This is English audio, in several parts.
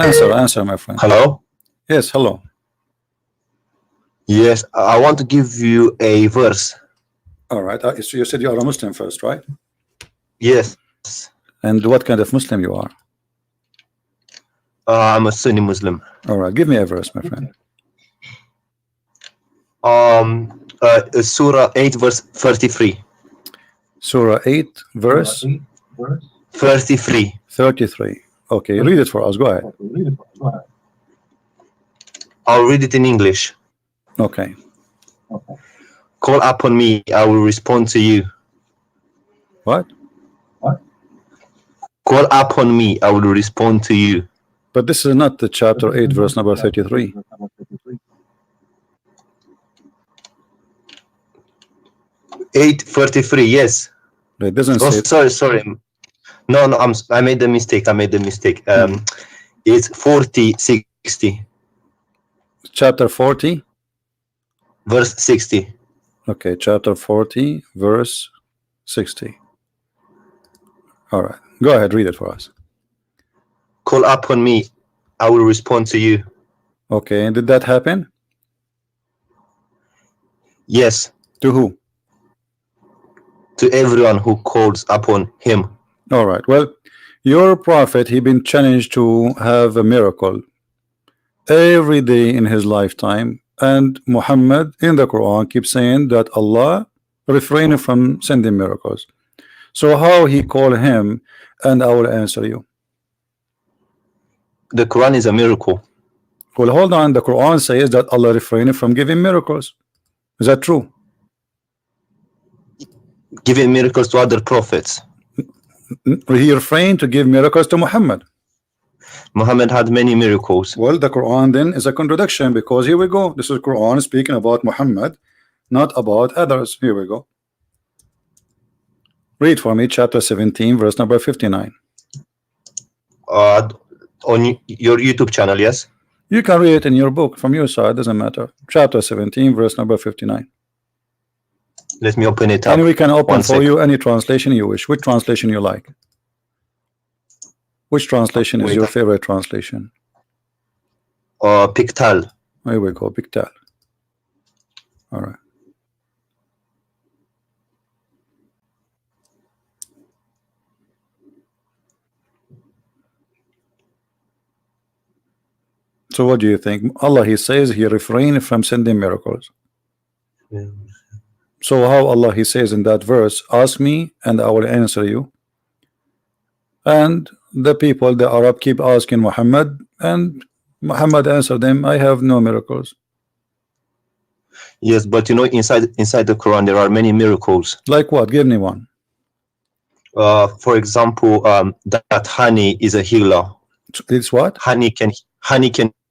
Answer, my friend. Hello? Yes, hello. Yes, I want to give you a verse. All right. So you said you are a Muslim first, right? Yes. And what kind of Muslim you are? I'm a Sunni Muslim. All right. Give me a verse, my friend. Surah 8 verse 33. Surah 8 verse 33. 33. Okay, read it for us. Go ahead. I'll read it in English. Okay. Call upon me, I will respond to you. What? Call upon me, I will respond to you. But this is not the chapter 8 verse number 33. Eight 33. Yes. It doesn't Oh, say. sorry. No, I made the mistake. It's 40 60. Chapter 40 verse 60. Okay, chapter 40 verse 60. All right, go ahead, read it for us. Call upon me, I will respond to you. Okay, and did that happen? Yes. To who? To everyone who calls upon him. All right, well, your prophet, he been challenged to have a miracle every day in his lifetime, and Muhammad in the Quran keeps saying that Allah refrained from sending miracles. So how he call him, and I will answer you. The Quran is a miracle. Well, hold on, the Quran says that Allah refrained from giving miracles. Is that true? Giving miracles to other prophets. He refrained to give miracles to Muhammad. Muhammad had many miracles. Well, the Quran then is a contradiction, because here we go. This is Quran speaking about Muhammad, not about others. Here we go. Read for me chapter 17 verse number 59. On your YouTube channel, yes? You can read it in your book from your side, doesn't matter. Chapter 17 verse number 59. Let me open it up. And we can open for you any translation you wish. Which translation you like? Which translation is your favorite translation? PalTalk. Here we go, PalTalk. All right. So what do you think? Allah, he says he refrained from sending miracles. Yeah. So how Allah, he says in that verse, ask me and I will answer you. And the people, the Arab, keep asking Muhammad, and Muhammad answered them, I have no miracles. Yes, but you know, inside the Quran there are many miracles. Like what? Give me one. For example, that honey is a healer. It's what? Honey can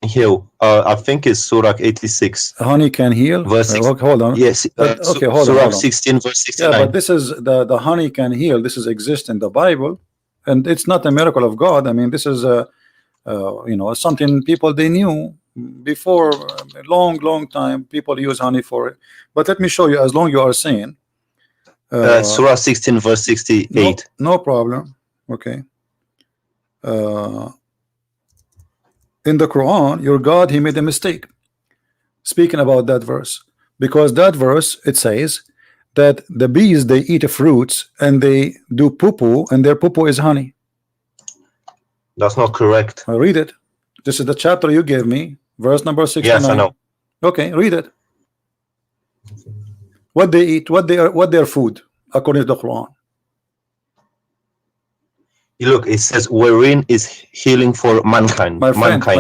heal. I think it's Surah 86. Honey can heal. Verse hold on. Yes. Okay, hold Surah on. 16 verse 69. Yeah, but this is the honey can heal. This is exist in the Bible, and it's not a miracle of God. I mean, this is you know, something people they knew before a long time. People use honey for it. But let me show you. As long you are saying Surah 16 verse 68. No problem. Okay. In the Quran, your God, he made a mistake speaking about that verse, because that verse, it says that the bees, they eat fruits and they do poo-poo, and their poo-poo is honey. That's not correct. I read it. This is the chapter you gave me, verse number 69. Yes, I know. Okay, read it. What they eat, what their food according to the Quran. Look, it says wherein is healing for mankind. My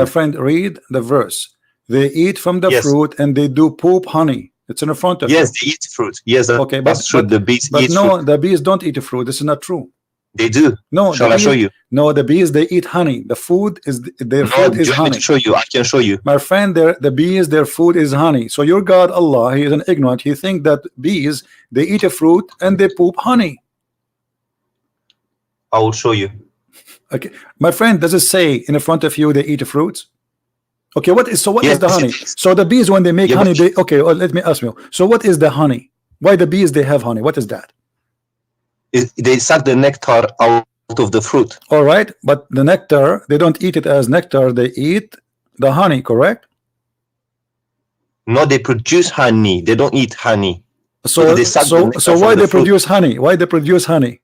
friend, read the verse. They eat from the fruit and they do poop honey. It's in front of you. Yes, they eat fruit. Yes, okay, that's true. The bees eat fruit. The bees don't eat fruit. This is not true. They do. No, shall I show you? No, the bees, they eat honey. The food is their food is honey. Show you. I can show you. My friend, the bees, their food is honey. So your God Allah, he is an ignorant. He think that bees, they eat a fruit and they poop honey. I will show you. Okay, my friend, does it say in front of you they eat fruits? Okay, what is the honey? So the bees, when they make honey, they let me ask you. So what is the honey? Why the bees they have honey? What is that? They suck the nectar out of the fruit. All right, but the nectar, they don't eat it as nectar, they eat the honey, correct? No, they produce honey. They don't eat honey. So they suck the nectar so from why the they fruit. produce honey? Why they produce honey?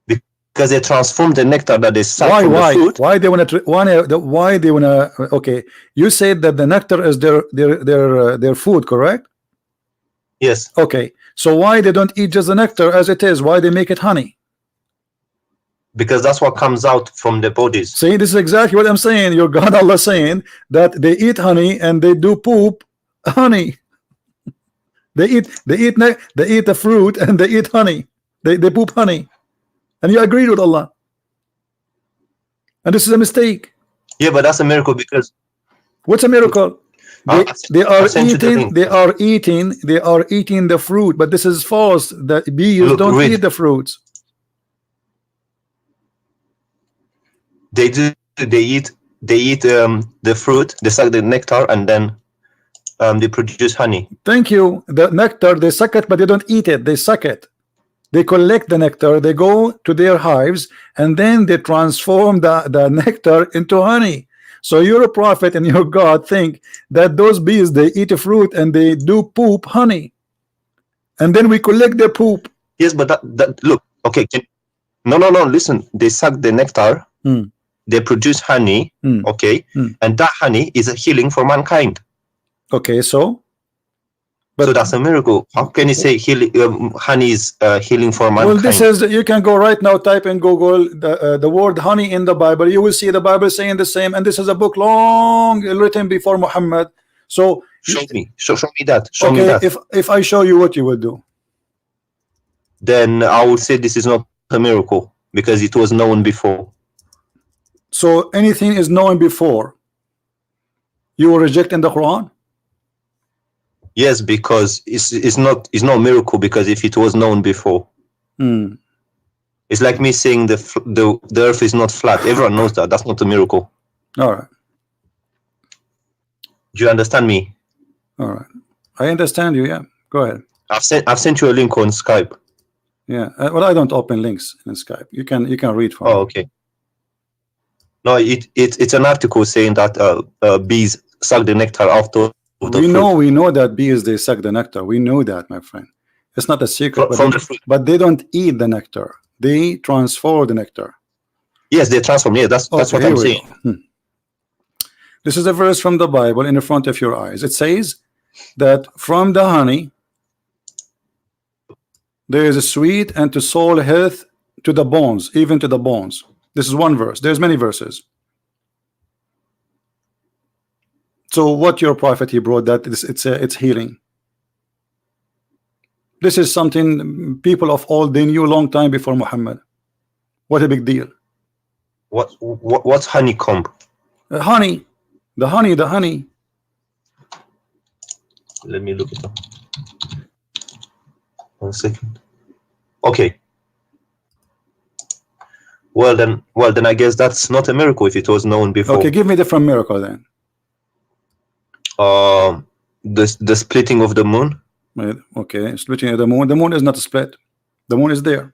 Because they transform the nectar that they suck from the fruit. Why they want to? Why they want to? Okay, you said that the nectar is their food, correct? Yes. Okay, so why they don't eat just the nectar as it is? Why they make it honey? Because that's what comes out from their bodies. See, this is exactly what I'm saying. Your God Allah saying that they eat honey and they do poop honey. They eat the fruit and they eat honey. They poop honey. And you agreed with Allah. And this is a mistake. Yeah, but that's a miracle because what's a miracle? They are eating the fruit, but this is false. The bees don't eat the fruits. They do. They eat the fruit. They suck the nectar and then they produce honey. Thank you. The nectar, they suck it, but they don't eat it. They suck it. They collect the nectar, they go to their hives, and then they transform the nectar into honey. So you're a prophet and your God think that those bees, they eat a fruit and they do poop honey. And then we collect their poop. Yes, but that look, okay. No, listen. They suck the nectar, they produce honey, okay? And that honey is a healing for mankind. Okay, so? So that's a miracle. How can you say honey is healing for mankind? Well, this is, you can go right now, type in Google the word honey in the Bible. You will see the Bible saying the same. And this is a book long written before Muhammad. So show me that. Show me that. If I show you, what you will do? Then I will say this is not a miracle because it was known before. So anything is known before, you will reject in the Quran? Yes, because it's not a miracle because if it was known before, it's like me saying the earth is not flat. Everyone knows that. That's not a miracle. All right. Do you understand me? All right. I understand you. Yeah. Go ahead. I've sent you a link on Skype. Yeah. Well, I don't open links in Skype. You can read from. Oh, okay. No, it's an article saying that bees suck the nectar after. We know that bees, they suck the nectar. We know that, my friend. It's not a secret. But they don't eat the nectar. They transform the nectar. Yes, they transform. Yeah, that's what I'm saying. This is a verse from the Bible in the front of your eyes. It says that from the honey there is a sweet and to soul health to the bones, even to the bones. This is one verse. There's many verses. So what your prophet he brought that it's healing. This is something people of old they knew a long time before Muhammad. What a big deal. What's honeycomb? Honey. The honey. Let me look it up. 1 second. Okay. Well then I guess that's not a miracle if it was known before. Okay, give me different miracle then. The splitting of the moon. Okay, splitting of the moon. The moon is not split. The moon is there.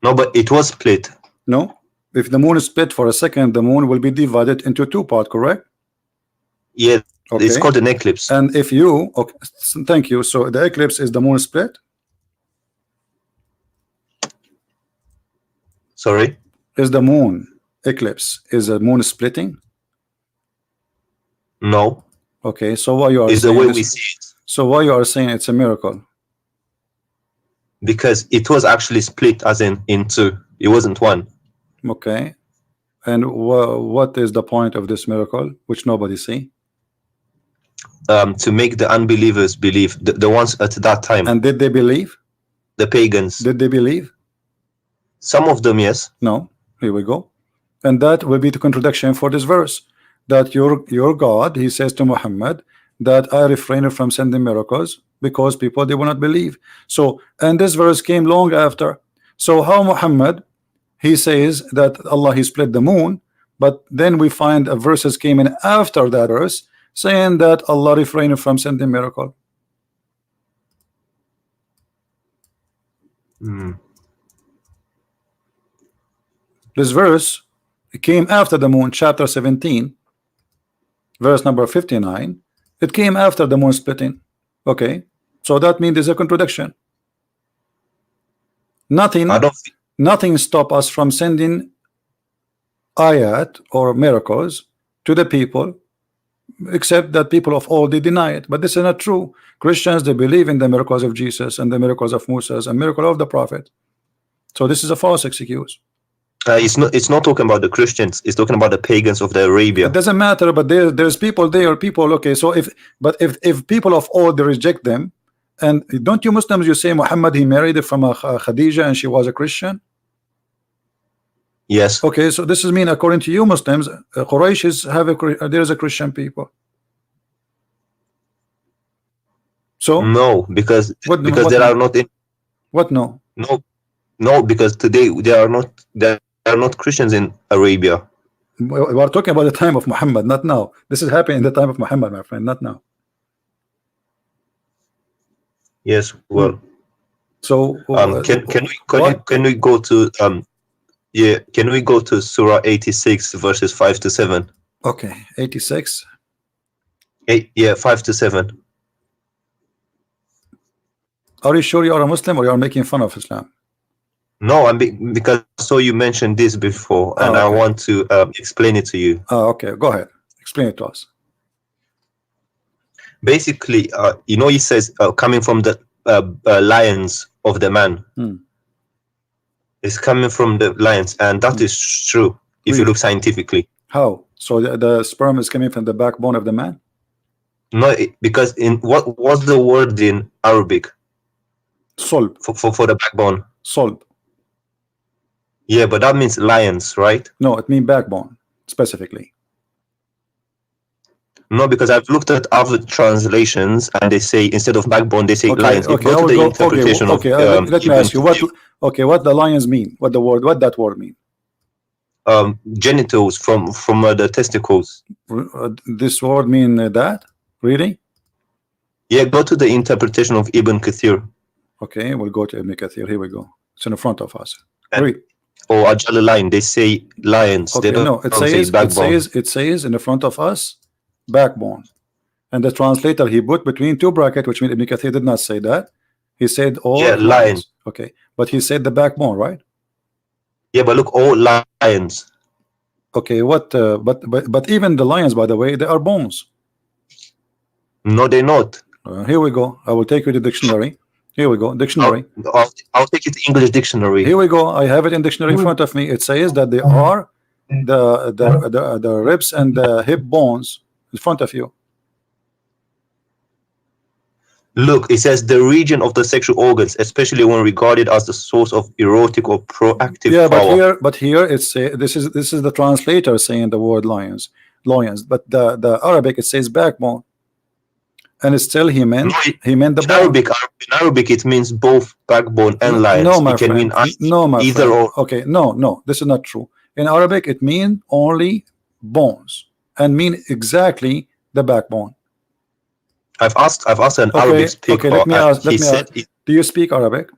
No, but it was split. No, if the moon is split for a second, the moon will be divided into two parts, correct? Yeah, okay. It's called an eclipse. And if you, okay, thank you. So the eclipse is the moon split. Sorry? Is the moon eclipse, is the moon splitting? No. Okay, so why you are saying the way we see it. So why you are saying it's a miracle? Because it was actually split as in two. It wasn't one. Okay. And what is the point of this miracle which nobody see? To make the unbelievers believe, the ones at that time. And did they believe? The pagans. Did they believe? Some of them, yes. No. Here we go. And that will be the contradiction for this verse. That your God, he says to Muhammad, that I refrain from sending miracles because people they will not believe. So, and this verse came long after. So how Muhammad, he says that Allah he split the moon, but then we find a verses came in after that verse saying that Allah refrained from sending miracle. This verse came after the moon, chapter 17, verse number 59. It came after the moon splitting. Okay, so that means there's a contradiction. Nothing stop us from sending ayat or miracles to the people, except that people of old, they deny it. But this is not true. Christians, they believe in the miracles of Jesus and the miracles of Moses and miracle of the prophet. So this is a false excuse. It's not talking about the Christians. It's talking about the pagans of the Arabia. It doesn't matter, but there's people there, people. Okay, so if people of old, they reject them, and don't you Muslims, you say Muhammad, he married from a Khadija and she was a Christian? Yes. Okay, so this is mean according to you Muslims, Quraysh there is a Christian people. So no, because there are not in what no, because today there are not Christians in Arabia. We are talking about the time of Muhammad, not now. This is happening in the time of Muhammad, my friend, not now. Yes, well. So can we go to can we go to Surah 86 verses 5 to 7? Okay, 86. 5 to 7. Are you sure you are a Muslim or you are making fun of Islam? No, because you mentioned this before, and I want to explain it to you. Okay, go ahead. Explain it to us. Basically, he says coming from the lions of the man. It's coming from the lions, and that is true if you look scientifically. How? So the sperm is coming from the backbone of the man? No, because in what's the word in Arabic? Solb. For the backbone. Solb. Yeah, but that means lions, right? No, it means backbone specifically. No, because I've looked at other translations and they say instead of backbone they say lions. Okay, go to the interpretation of let me ask you what the lions mean. What that word mean? Genitals from the testicles. This word mean that? Really? Yeah, go to the interpretation of Ibn Kathir. Okay, we'll go to Ibn Kathir. Here we go. It's in front of us. Read. Or Ajal line, they say lions. Okay, they no, it says in the front of us backbone. And the translator, he put between two brackets, which means Ibn Kathir did not say that. He said all lions. Okay, but he said the backbone, right? Yeah, but look, all lions. Okay, but even the lions, by the way, they are bones. No, they're not. Here we go. I will take you to the dictionary. Here we go. Dictionary. I'll take it to English dictionary. Here we go. I have it in dictionary in front of me. It says that they are the ribs and the hip bones in front of you. Look, it says the region of the sexual organs, especially when regarded as the source of erotic or proactive power. But here it's this is the translator saying the word lions, but the Arabic it says backbone, and it's still he meant the bone. In Arabic it means both backbone and lions. No, my it can friend. mean either or. Okay, no, this is not true. In Arabic it means only bones and mean exactly the backbone. I've asked an Arabic speaker. Okay, let me ask. Do you speak Arabic?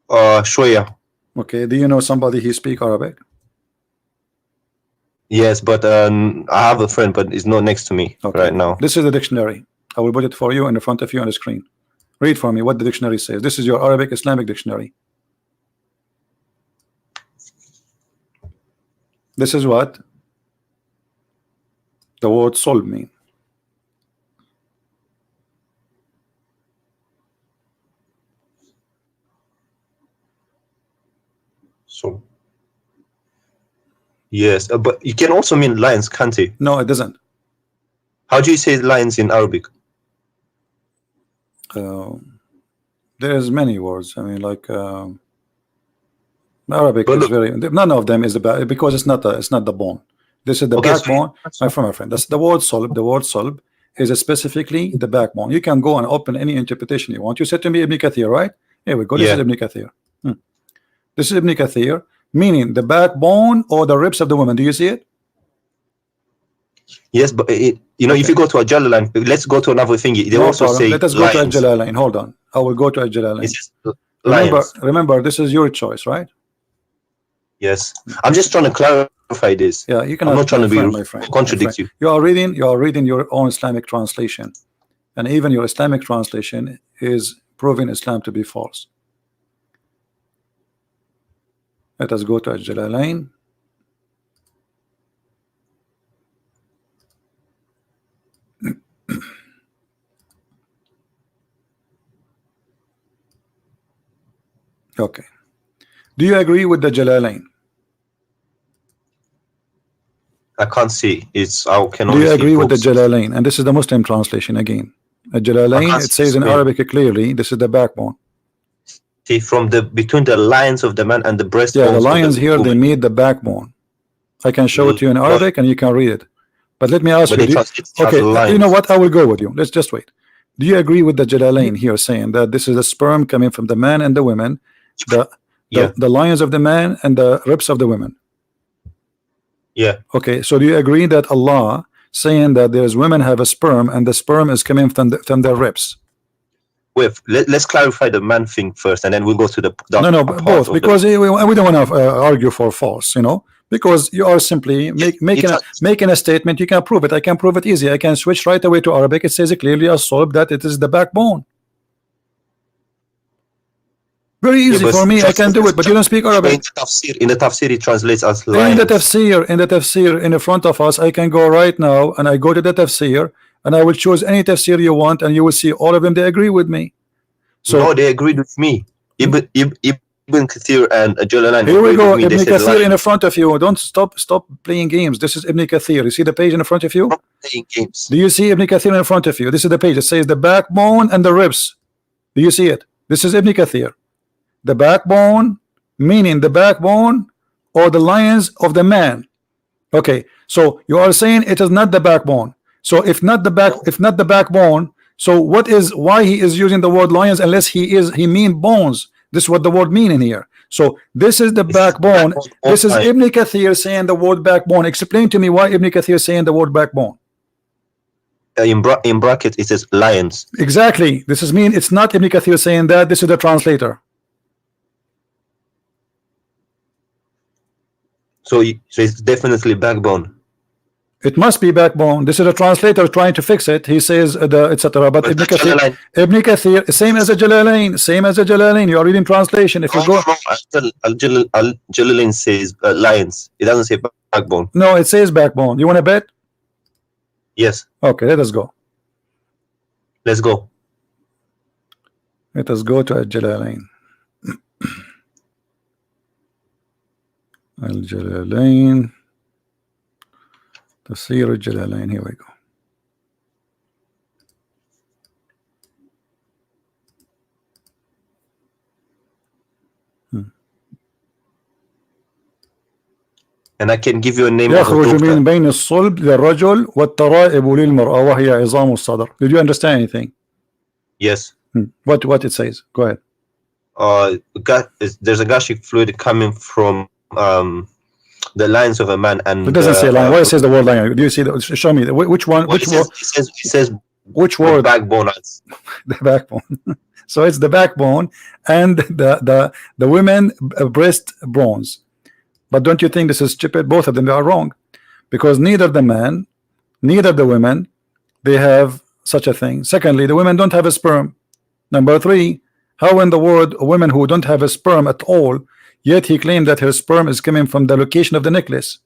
Shoya. Okay, do you know somebody who speak Arabic? Yes, but I have a friend, but he's not next to me right now. This is the dictionary. I will put it for you in front of you on the screen. Read for me what the dictionary says. This is your Arabic Islamic dictionary. This is what the word solb mean. So yes, but it can also mean lions, can't it? No, it doesn't. How do you say lions in Arabic? There's many words. I mean, like Arabic is very. None of them is because it's not the bone. This is the backbone. My friend, that's the word solb. The word solb is specifically the backbone. You can go and open any interpretation you want. You said to me Ibn Kathir, right? Here we go. This is Ibn Kathir. This is Ibn Kathir, meaning the backbone or the ribs of the woman. Do you see it? Yes, but if you go to a Jalalain, let's go to another thing. They also say let us go to a Jalalain. Hold on, I will go to a Jalalain. Remember, this is your choice, right? Yes, I'm just trying to clarify this. Yeah, you I'm cannot, not trying to be my friend, contradict you. You are reading your own Islamic translation, and even your Islamic translation is proving Islam to be false. Let us go to Al-Jalalain. Okay. Do you agree with the Jalalain? I can't see. It's I can Do only you see agree with the books. Jalalain? And this is the Muslim translation again. Jalalain, it says in Arabic clearly, this is the backbone. See, from the between the lines of the man and the breastbones. Yeah, the lions here, they meet the backbone. I can show it to you in Arabic and you can read it. But let me ask you, okay, you know what? I will go with you. Let's just wait. Do you agree with the Jalalain here saying that this is a sperm coming from the man and the women, the lions of the man and the ribs of the women? Yeah. Okay, so do you agree that Allah saying that there's women have a sperm and the sperm is coming from their ribs? Wait, let's clarify the man thing first, and then we'll go to the no, both, because we don't want to argue for false, you know, because you are simply making a statement. You can prove it. I can prove it easy. I can switch right away to Arabic. It says clearly as solved that it is the backbone. Very easy for me. I can do it, but you don't speak Arabic. In the tafsir, it translates as lions. In the tafsir, in the front of us, I can go right now and I go to the tafsir and I will choose any tafsir you want, and you will see all of them. They agree with me. So no, they agreed with me. Ibn Kathir and Jalalain. Here we go. Ibn Kathir in the front of you. Don't stop playing games. This is Ibn Kathir. You see the page in front of you? Stop playing games. Do you see Ibn Kathir in front of you? This is the page. It says the backbone and the ribs. Do you see it? This is Ibn Kathir. The backbone, meaning the backbone or the lions of the man. Okay, so you are saying it is not the backbone. So if not the backbone, so why he is using the word lions unless he mean bones? This is what the word mean in here. So this is the backbone. This is Ibn Kathir saying the word backbone. Explain to me why Ibn Kathir saying the word backbone. In bracket it says lions. Exactly. This is mean it's not Ibn Kathir saying that. This is the translator. So it's definitely backbone. It must be backbone. This is a translator trying to fix it. He says etc. But Ibn Kathir, same as a Jalalain. You are reading translation. If you go, Jalalain says lions. It doesn't say backbone. No, it says backbone. You want to bet? Yes. Okay, let us go. Let's go. Let us go to Al-Jalalain. Al-Jalalain. Tafsir Al-Jalalain. Here we go. And I can give you a name. يخرج من بين الصلب للرجل والترائب للمرأة وهي عظام الصدر. Did you understand anything? Yes. What it says? Go ahead. There's a gastric fluid coming from the lines of a man, and it doesn't say line. Why it says the word line? Do you see? Show me which one. Which word? It says which word? Backbone. The backbone. So it's the backbone and the women breast bones. But don't you think this is stupid? Both of them are wrong, because neither the man, neither the women, they have such a thing. Secondly, the women don't have a sperm. Number three, how in the world women who don't have a sperm at all, yet he claimed that her sperm is coming from the location of the necklace?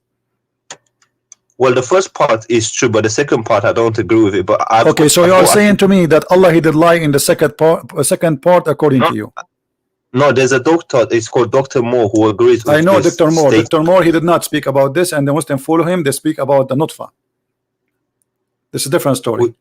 Well, the first part is true, but the second part I don't agree with it. But okay, so you are saying to me that Allah he did lie in the second part according to you? No, there's a doctor. It's called Dr. Moore who agrees with I know this Dr. Moore. statement. Dr. Moore, he did not speak about this, and the Muslim follow him. They speak about the nutfa. This is a different story.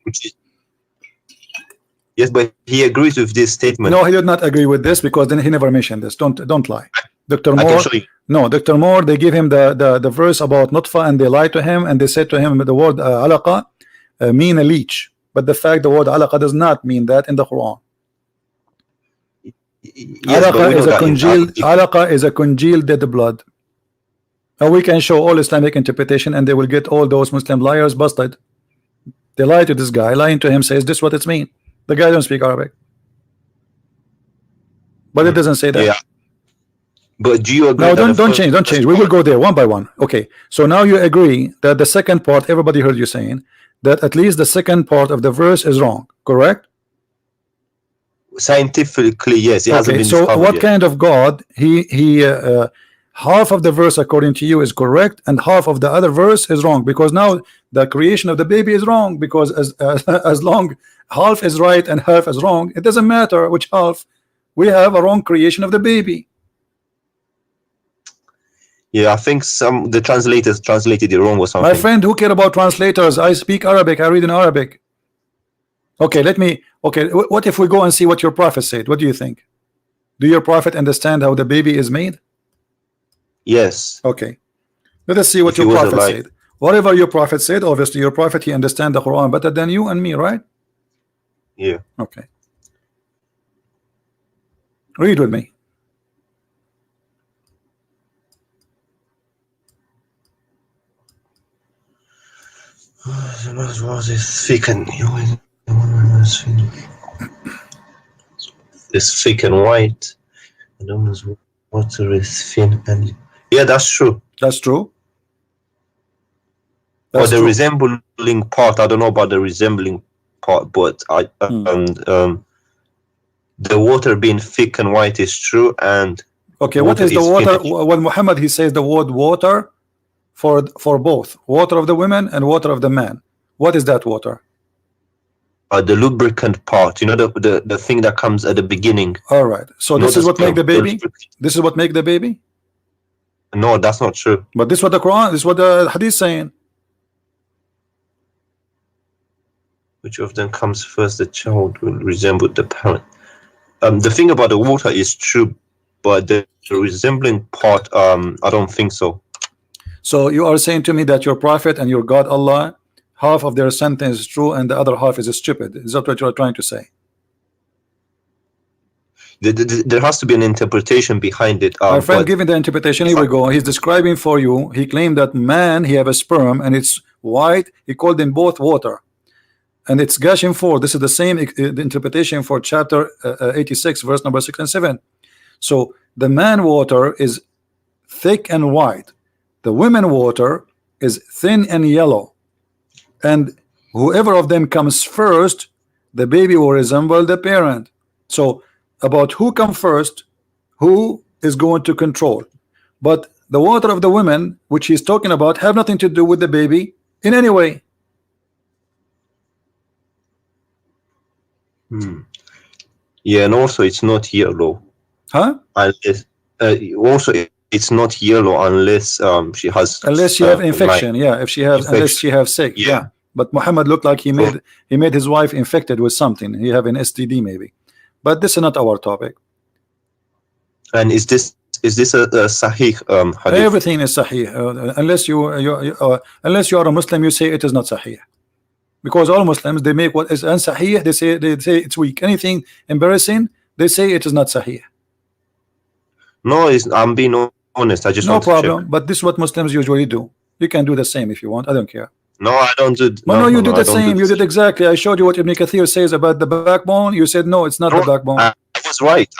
Yes, but he agrees with this statement. No, he did not agree with this, because then he never mentioned this. Don't lie. Dr. Moore. No, Dr. Moore, they give him the verse about nutfa, and they lied to him, and they said to him the word alaqa mean a leech, but the fact the word alaqa does not mean that in the Quran. Yes, alaqa is a congealed dead blood. And we can show all Islamic interpretation, and they will get all those Muslim liars busted. They lie to this guy, lying to him, says this is what it's mean. The guy don't speak Arabic, but it doesn't say that. Yeah. But do you agree No, that don't change, don't change. We will go there one by one. Okay, so now you agree that the second part, everybody heard you saying that at least the second part of the verse is wrong, correct? Scientifically, yes, it hasn't Okay, been so discovered what yet. kind of God half of the verse according to you is correct and half of the other verse is wrong, because now the creation of the baby is wrong, because as long half is right and half is wrong, it doesn't matter which half, we have a wrong creation of the baby. Yeah, I think the translators translated it wrong or something. My friend, who care about translators? I speak Arabic, I read in Arabic. Okay, what if we go and see what your prophet said? What do you think? Do your prophet understand how the baby is made? Yes. Okay, let us see what your prophet said. Whatever your prophet said, obviously your prophet, he understands the Quran better than you and me, right? Yeah. Okay, read with me. It's thick and white. Water is thin and yeah, that's true. That's true. Or the resembling part, I don't know about the resembling part, but the water being thick and white is true. And okay, what is the water? When Muhammad, he says the word water for both water of the women and water of the man. What is that water? The lubricant part, you know, the thing that comes at the beginning. All right, so this is what make the baby. This is what make the baby. No, that's not true. But this is what the Quran, this is what the Hadith saying. Which of them comes first? The child will resemble the parent. The thing about the water is true, but the resembling part, I don't think so. So you are saying to me that your prophet and your God Allah, half of their sentence is true and the other half is stupid. Is that what you are trying to say? There has to be an interpretation behind it. My friend, giving the interpretation, here we go. He's describing for you. He claimed that man, he have a sperm and it's white. He called them both water. And it's gushing forth. This is the same the interpretation for chapter 86, verse number 6 and 7. So the man water is thick and white. The women water is thin and yellow. And whoever of them comes first, the baby will resemble the parent. So about who comes first, who is going to control. But the water of the women, which he's talking about, have nothing to do with the baby in any way. Yeah, and also it's not yellow. Huh? Unless, also it's not yellow unless she has. Unless she have infection, yeah. If she has, unless she have sick, yeah. But Muhammad looked like he made his wife infected with something. He have an STD maybe. But this is not our topic. And is this a sahih hadith? Everything is sahih. Unless you are a Muslim, you say it is not sahih. Because all Muslims, they make what is unsahih, they say it's weak. Anything embarrassing, they say it is not sahih. No, I'm being honest. I just no problem. But this is what Muslims usually do. You can do the same if you want. I don't care. No, I don't do. No, you did the same. You did exactly. I showed you what Ibn Kathir says about the backbone. You said no, it's not the backbone. I was right.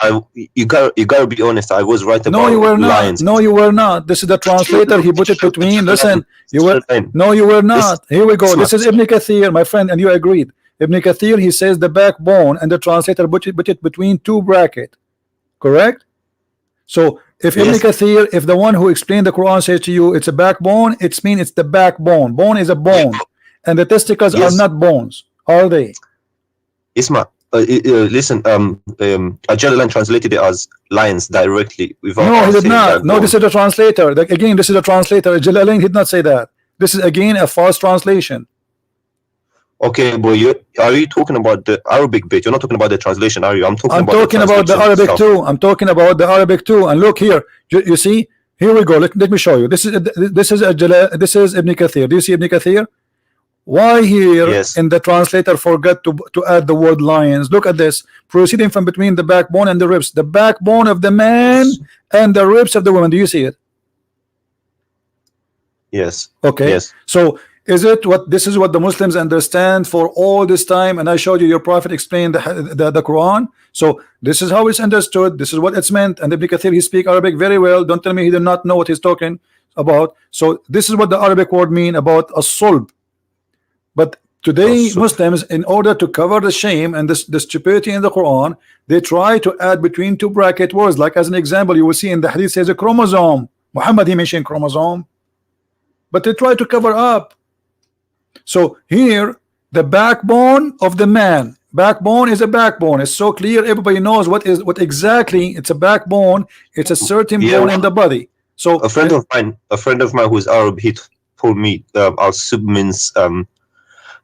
You gotta be honest. I was right about. No, you were not. Lions. No, you were not. This is the translator. He put it between. Listen, you were. No, you were not. Here we go. This is Ibn Kathir, my friend, and you agreed. Ibn Kathir, he says the backbone, and the translator put it between two brackets. Correct? So if Ibn Kathir, if the one who explained the Quran says to you it's a backbone, it means it's the backbone. Bone is a bone, and the testicles are not bones, are they? Isma, listen. Ajalalan translated it as lions directly. No, he did not. No, this is the translator. Again, this is the translator. Jalalain did not say that. This is again a false translation. Okay, but are you talking about the Arabic bit? You're not talking about the translation, are you? I'm talking about the Arabic too. I'm talking about the Arabic too. And look here, you see, here we go. Let me show you. This is Ibn Kathir. Do you see Ibn Kathir? Why here in the translator forgot to add the word lions? Look at this. Proceeding from between the backbone and the ribs. The backbone of the man and the ribs of the woman. Do you see it? Yes. Okay. Yes. So Is it what this is what the Muslims understand for all this time? And I showed you your prophet explained the Quran. So this is how it's understood. This is what it's meant. And Ibn Kathir, he speak Arabic very well. Don't tell me he did not know what he's talking about. So this is what the Arabic word mean about a sulb. But today Muslims, in order to cover the shame and the stupidity in the Quran, they try to add between two bracket words. Like as an example, you will see in the hadith says a chromosome. Muhammad, he mentioned chromosome, but they try to cover up. So here, the backbone of the man, backbone is a backbone. It's so clear, everybody knows what exactly it's a backbone. It's a certain bone in the body. So a friend of mine who's Arab, he told me our sub means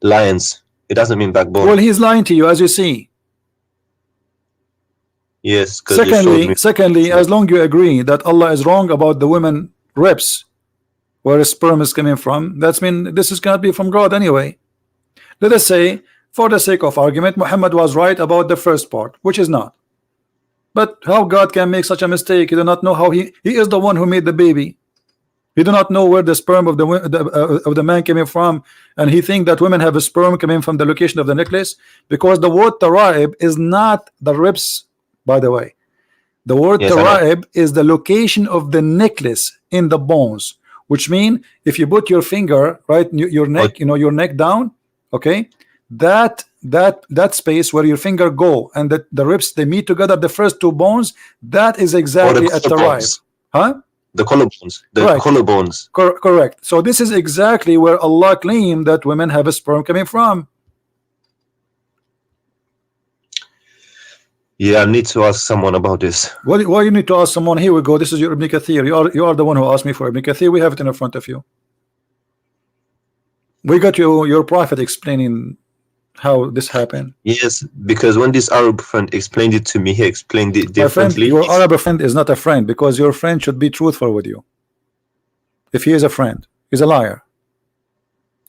lions. It doesn't mean backbone. Well, he's lying to you, as you see. Yes. Secondly, as long you agree that Allah is wrong about the women ribs, where sperm is coming from, that's mean this is gonna be from God anyway. Let us say, for the sake of argument, Muhammad was right about the first part, which is not. But how God can make such a mistake? He do not know how he is the one who made the baby. He do not know where the sperm of the man coming from, and he think that women have a sperm coming from the location of the necklace, because the word taraib is not the ribs, by the way. The word taraib is the location of the necklace in the bones. Which mean if you put your finger right your neck, your neck down, okay, that space where your finger go and the ribs they meet together, the first two bones, that is exactly at the right, huh? The collarbones, collarbones. Correct. So this is exactly where Allah claimed that women have a sperm coming from. Yeah, I need to ask someone about this. Why you need to ask someone? Here we go. This is your Ibn Kathir. You are the one who asked me for Ibn Kathir. We have it in front of you. We got your prophet explaining how this happened. Yes, because when this Arab friend explained it to me, he explained it differently. Your Arab friend is not a friend, because your friend should be truthful with you. If he is a friend, he's a liar.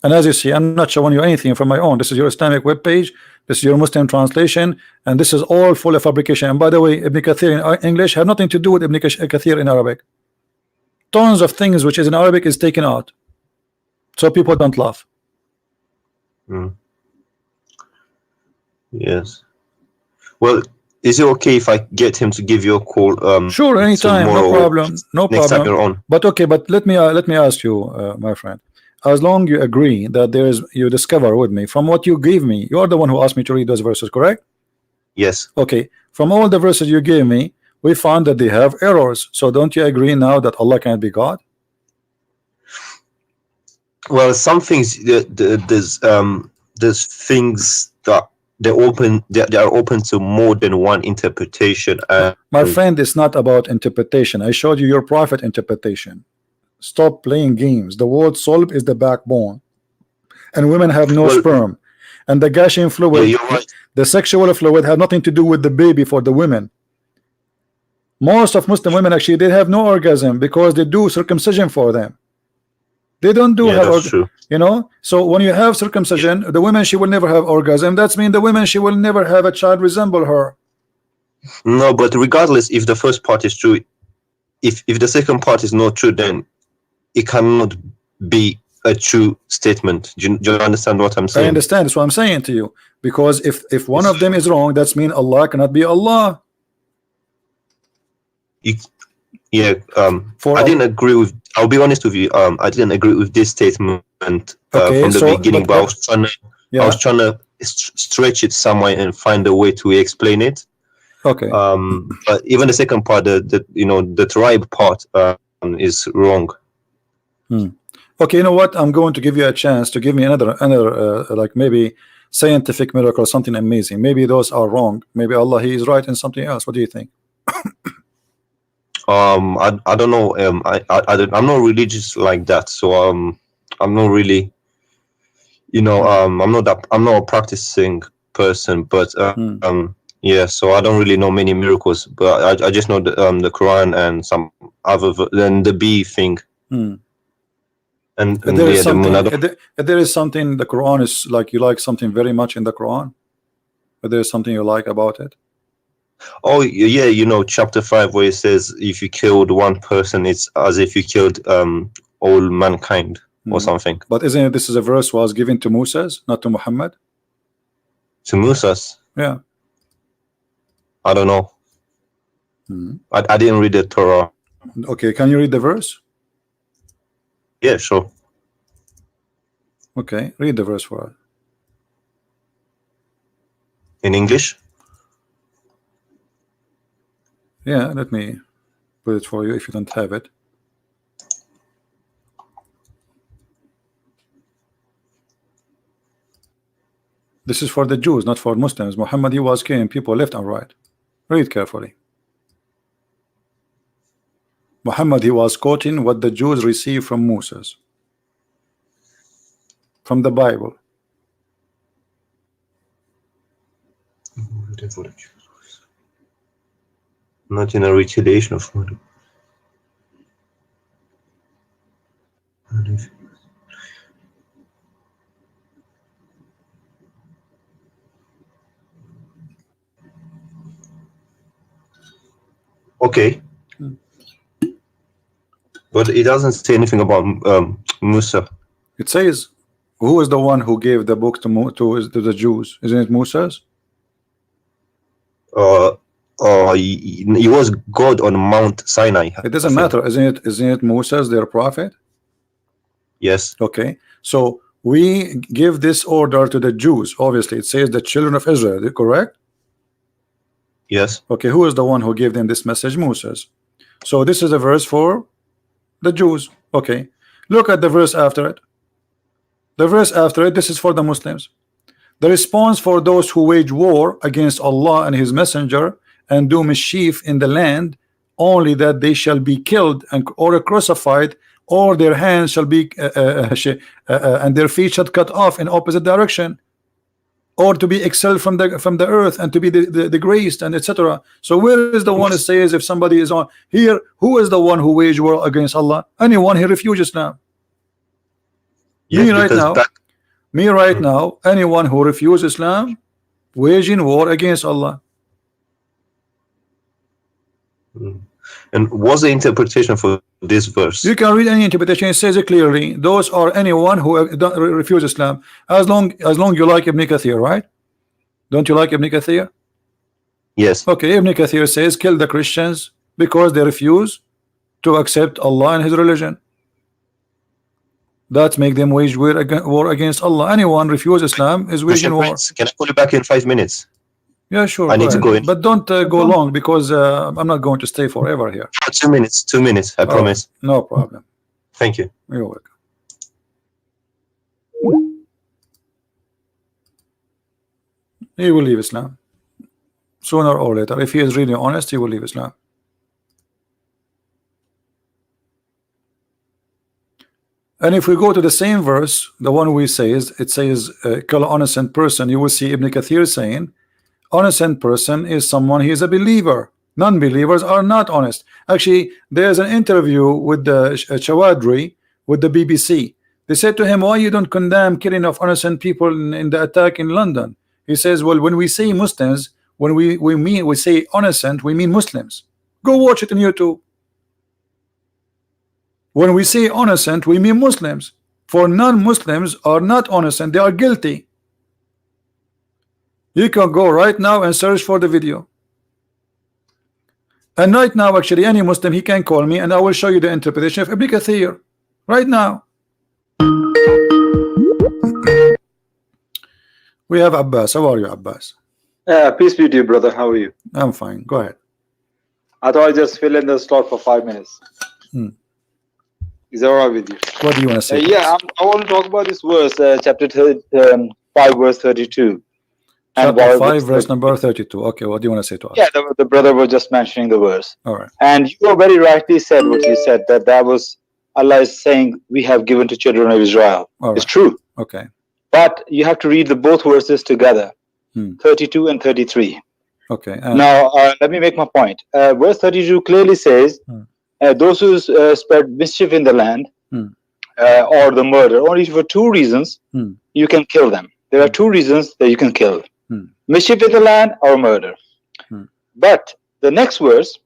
And as you see, I'm not showing you anything from my own. This is your Islamic web page. This is your Muslim translation, and this is all full of fabrication. And by the way, Ibn Kathir in English have nothing to do with Ibn Kathir in Arabic. Tons of things which is in Arabic is taken out, so people don't laugh. Yes. Well, is it okay if I get him to give you a call? Sure, anytime, no problem, no next problem. Time you're on. But okay, but let me ask you, my friend. As long you agree that you discover with me from what you gave me, you are the one who asked me to read those verses, correct? Yes. Okay, from all the verses you gave me, we found that they have errors. So don't you agree now that Allah can't be God? Well, some things there's things that they are open to more than one interpretation. My friend, it's not about interpretation. I showed you your prophet interpretation. Stop playing games. The word sulb is the backbone, and women have no sperm, and the gushing fluid, the sexual fluid, have nothing to do with the baby for the women. Most of Muslim women actually they have no orgasm because they do circumcision for them. They don't do So when you have circumcision, the women, she will never have orgasm. That's mean the women, she will never have a child resemble her. No, but regardless, if the first part is true, if the second part is not true, then it cannot be a true statement. Do you understand what I'm saying? I understand. That's what I'm saying to you. Because if one of them is wrong, that's mean Allah cannot be Allah. I didn't agree with. I'll be honest with you. I didn't agree with this statement from the beginning, but I was trying to stretch it somewhere and find a way to explain it. Okay. But even the second part, the tribe part, is wrong. Okay, you know what? I'm going to give you a chance to give me another like maybe scientific miracle or something amazing. Maybe those are wrong. Maybe Allah, he is right in something else. What do you think? I don't know. I'm not religious like that, so I'm not really, I'm not a practicing person, but yeah, so I don't really know many miracles, but I just know the Quran and some other than the bee thing. And there is something the Quran is like, you like something very much in the Quran, but there is something you like about it. Oh yeah, chapter 5 where it says if you killed one person, it's as if you killed all mankind. or something. But isn't it this is a verse was given to Moses, not to Muhammad? To Moses? Yeah. I don't know. I didn't read the Torah. Okay, can you read the verse? Yeah, sure. Okay, read the verse for us. In English? Yeah, let me put it for you if you don't have it. This is for the Jews, not for Muslims. Muhammad, he was killing people left and right. Read carefully. Muhammad, he was quoting what the Jews received from Moses, from the Bible. Not in a retaliation of murder. Okay. But it doesn't say anything about Musa. It says, who is the one who gave the book to the Jews? Isn't it Moses? He was God on Mount Sinai. It doesn't matter, isn't it Moses, their prophet? Yes. Okay, so we give this order to the Jews. Obviously, it says the children of Israel, correct? Yes. Okay, who is the one who gave them this message? Moses. So this is a verse for the Jews. Okay, look at the verse after it. The verse after it, this is for the Muslims. The response for those who wage war against Allah and His Messenger and do mischief in the land, only that they shall be killed or crucified, or their hands shall be and their feet shall cut off in opposite direction, or to be expelled from the earth and to be disgraced, and etc. So where is the one who says if somebody is on here, who is the one who wage war against Allah? Anyone who refuses Islam. Yes, me right now, anyone who refuses Islam, waging war against Allah. And what's the interpretation for this verse? You can read any interpretation. It says it clearly. Those are anyone who don't refuse Islam. As long you like Ibn Kathir, right? Don't you like Ibn Kathir? Yes. Okay, Ibn Kathir says kill the Christians because they refuse to accept Allah and His religion. That make them wage war against Allah. Anyone refuse Islam is waging war. Can I call you back in 5 minutes? Yeah, sure. I need to go in. But don't go long, because I'm not going to stay forever here. 2 minutes. 2 minutes. I promise. No problem. Thank you. You're welcome. He will leave Islam sooner or later. If he is really honest, he will leave Islam. And if we go to the same verse, the one we say is, it says kill an innocent person, you will see Ibn Kathir saying innocent person is someone, he is a believer. Non-believers are not honest. Actually, there's an interview with the Chawadri with the BBC. They said to him, why you don't condemn killing of innocent people in the attack in London? He says, well, when we say Muslims, when we say innocent, we mean Muslims. Go watch it on YouTube. When we say innocent, we mean Muslims. For non-Muslims are not innocent, they are guilty. You can go right now and search for the video. And right now, actually, any Muslim, he can call me and I will show you the interpretation of Ibn Kathir. Right now. We have Abbas. How are you, Abbas? Peace be to you, brother. How are you? I'm fine. Go ahead. I thought I'd just fill in the slot for 5 minutes. Is that all right with you? What do you want to say? Yeah, I want to talk about this verse, chapter 5, verse 32. Chapter 5, verse number 32. Okay, what do you want to say to us? Yeah, the brother was just mentioning the verse. All right. And you very rightly said what you said, that was Allah is saying, we have given to children of Israel. Right. It's true. Okay. But you have to read the both verses together, 32 and 33. Okay. Now, let me make my point. Verse 32 clearly says, those who spread mischief in the land or the murder, only for 2 reasons you can kill them. There are 2 reasons that you can kill. Mischief in the land or murder. But the next verse,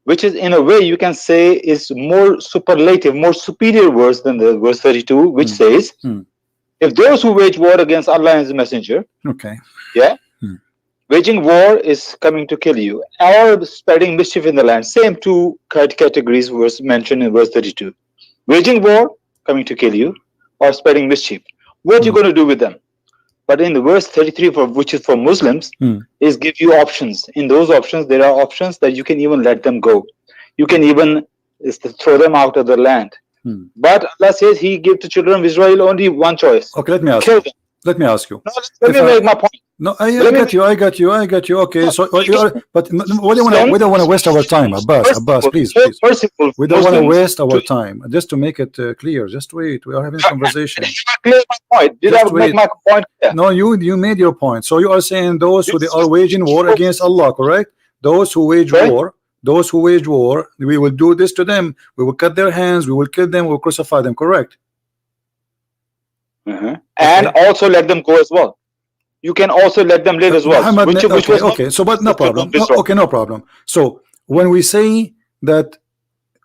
which is in a way you can say is more superlative, more superior verse than the verse 32, which says, if those who wage war against Allah and His Messenger, okay, yeah, waging war is coming to kill you, or spreading mischief in the land. Same two categories was mentioned in verse 32. Waging war, coming to kill you, or spreading mischief. What are you going to do with them? But in the verse 33, which is for Muslims, is give you options. In those options, there are options that you can even let them go. You can even throw them out of the land. But Allah says He gave to children of Israel only one choice. Okay, let me ask Kill you. them. Let me ask you. No, let me make my point. No, I got you. Okay, so you are, but we don't want to waste our time, Abbas, please. We don't want to waste our time. Just to make it clear, just wait. We are having a conversation. Clear my point. Did I make my point clear? No, you made your point. So you are saying those who they are waging war against Allah, correct? Those who wage war, we will do this to them. We will cut their hands. We will kill them. We will crucify them. Correct? And also let them go as well. You can also let them live as well. Okay, so but no problem. No problem. So when we say that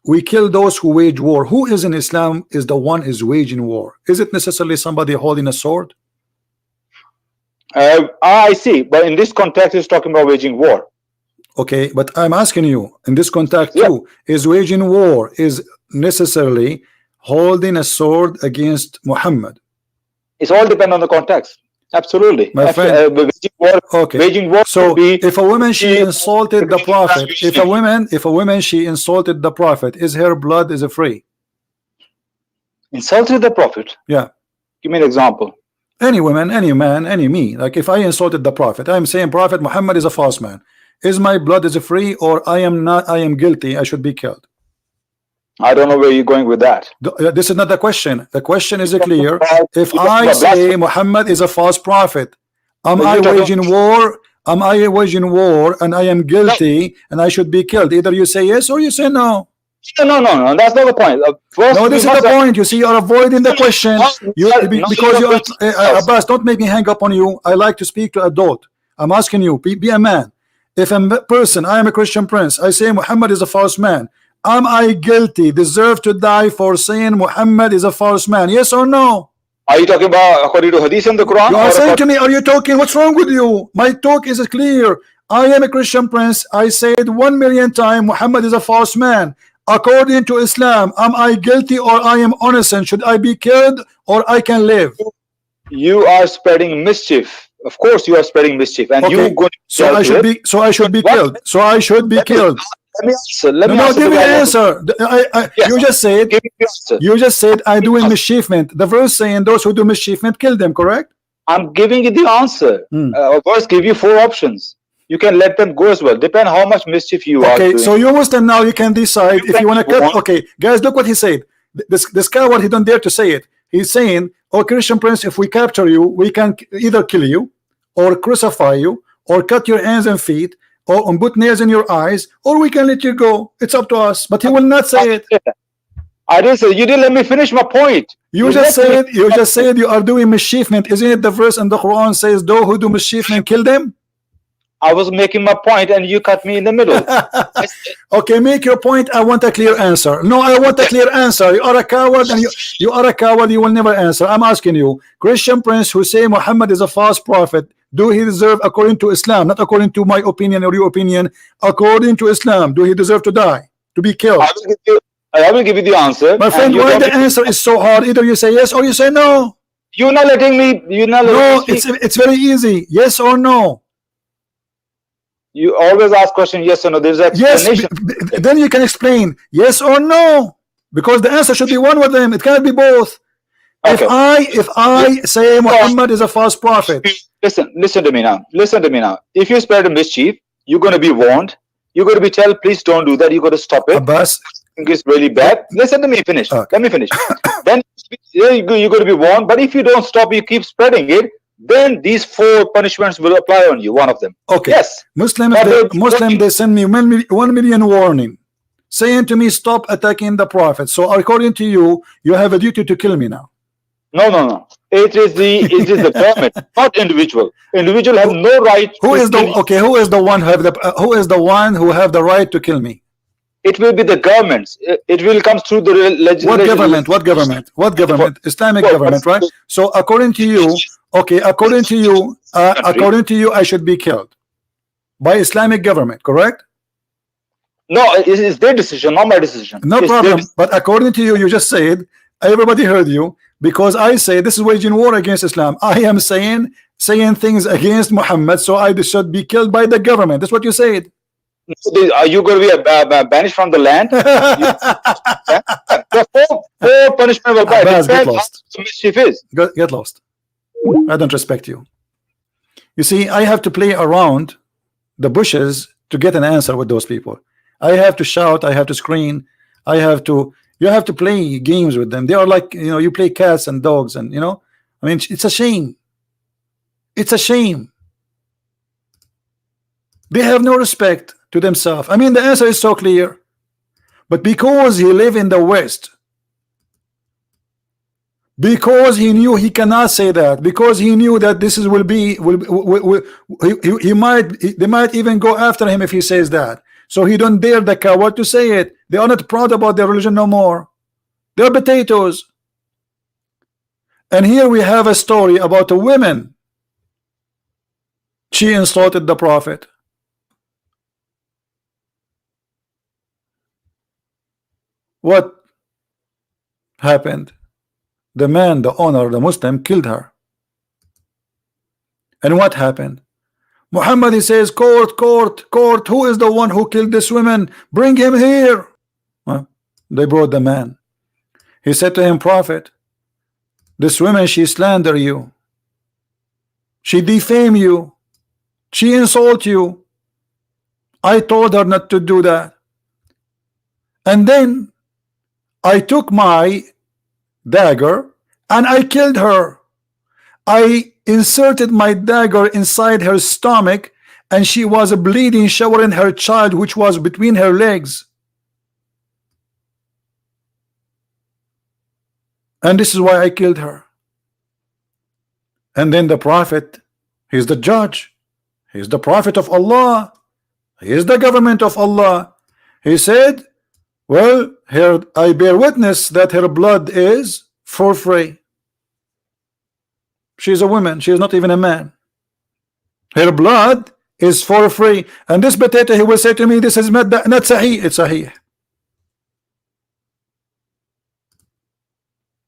we kill those who wage war, who is in Islam is the one is waging war? Is it necessarily somebody holding a sword? I see, but in this context, it's talking about waging war. Okay, but I'm asking you in this context too, is waging war is necessarily holding a sword against Muhammad? It's all depend on the context. Absolutely, my friend. Waging war, okay. Waging war. So if a woman she insulted the Prophet, if a woman she insulted the Prophet, is her blood is free? Insulted the Prophet? Yeah. Give me an example. Any woman, any man, any me. Like if I insulted the Prophet, I'm saying Prophet Muhammad is a false man. Is my blood is free, or I am not? I am guilty. I should be killed. I don't know where you're going with that. This is not the question. The question is clear. If I say Muhammad is a false prophet, am I waging war? Am I waging war and I am guilty and I should be killed? Either you say yes or you say no. No. That's not the point. No, this is the point. You see, you're avoiding the question. Because you are Abbas, don't make me hang up on you. I like to speak to adult. I'm asking you, be a man. If a person, I am a Christian prince, I say Muhammad is a false man. Am I guilty, deserve to die for saying Muhammad is a false man? Yes or no? Are you talking about according to hadith in the Quran? You are saying to me, are you talking? What's wrong with you? My talk is clear. I am a Christian prince. I said 1,000,000 times Muhammad is a false man. According to Islam, am I guilty or I am innocent? Should I be killed or I can live? You are spreading mischief. Of course you are spreading mischief. And you go I should be killed. So I should be killed. Let me answer. Give me an answer. You just said I do mischiefment. The verse saying those who do mischiefment kill them, correct? I'm giving you the answer. Verse give you 4 options. You can let them go as well. Depend how much mischief you are doing. Okay, so you Muslim now you can decide if you want to cut. Okay, guys, look what he said. This coward, he don't dare to say it. He's saying, "Oh, Christian prince, if we capture you, we can either kill you, or crucify you, or cut your hands and feet, or put nails in your eyes, or we can let you go. It's up to us." But he will not say it. I didn't say. You didn't let me finish my point. You just said you are doing mischiefment. Isn't it the verse in the Quran says, "Those who do mischiefment, kill them"? I was making my point and you cut me in the middle. Okay, make your point. I want a clear answer. No, I want a clear answer. You are a coward, and you are a coward. You will never answer. I'm asking you, Christian prince who say Muhammad is a false prophet, do he deserve, according to Islam, not according to my opinion or your opinion, according to Islam, do he deserve to die, to be killed? I will give you the answer. My friend, why the answer is so hard? Either you say yes or you say no. You're not letting me. No, it's very easy. Yes or no. You always ask question yes or no. There's an explanation. Yes, then you can explain yes or no, because the answer should be one of them. It cannot be both. Okay. If I say Muhammad is a false prophet, listen to me now. Listen to me now. If you spread a mischief, you're going to be warned. You're going to be told, please don't do that. You got to stop it. Abbas, it's really bad. Listen to me. Finish. Okay. Let me finish. Then you're going to be warned. But if you don't stop, you keep spreading it. Then these 4 punishments will apply on you. One of them. Okay. Yes. Muslim, they send me 1 million warning, saying to me, stop attacking the Prophet. So according to you, you have a duty to kill me now. No. It is the government, not individual. Individual have no right. Who is the one who have the right to kill me? it will be the governments. It will come through the legislation. What government? What government? What government? Islamic government, right? So according to you, okay, according to you, I should be killed by Islamic government, correct? No, it's their decision, not my decision. No problem. But according to you, you just said, everybody heard you, because I say this is waging war against Islam. I am saying things against Muhammad, so I should be killed by the government. That's what you said. Are you going to be banished from the land? The four punishment will be. Get lost. Mischief is. Get lost. I don't respect you. You see, I have to play around the bushes to get an answer with those people. I have to shout, I have to scream, you have to play games with them. They are like, you know, you play cats and dogs, and you know, I mean, it's a shame. It's a shame. They have no respect to themselves. I mean, the answer is so clear, but because he live in the West, because he knew he cannot say that, because he knew that this is they might even go after him if he says that. So he don't dare the coward to say it. They are not proud about their religion no more. They're potatoes. And here we have a story about a woman. She insulted the Prophet. What happened? The man, the owner, the Muslim, killed her. And what happened? Muhammad, he says, court, court, court, who is the one who killed this woman? Bring him here. They brought the man. He said to him, Prophet, this woman, she slander you. She defame you. She insult you. I told her not to do that. And then I took my dagger and I killed her. I inserted my dagger inside her stomach, and she was bleeding, showering her child, which was between her legs. And this is why I killed her. And then the Prophet, he's the judge, he's the Prophet of Allah, he is the government of Allah. He said, well, here I bear witness that her blood is for free. She's a woman, she is not even a man. Her blood is for free. And this potato, he will say to me, this is not sahih. It's sahih.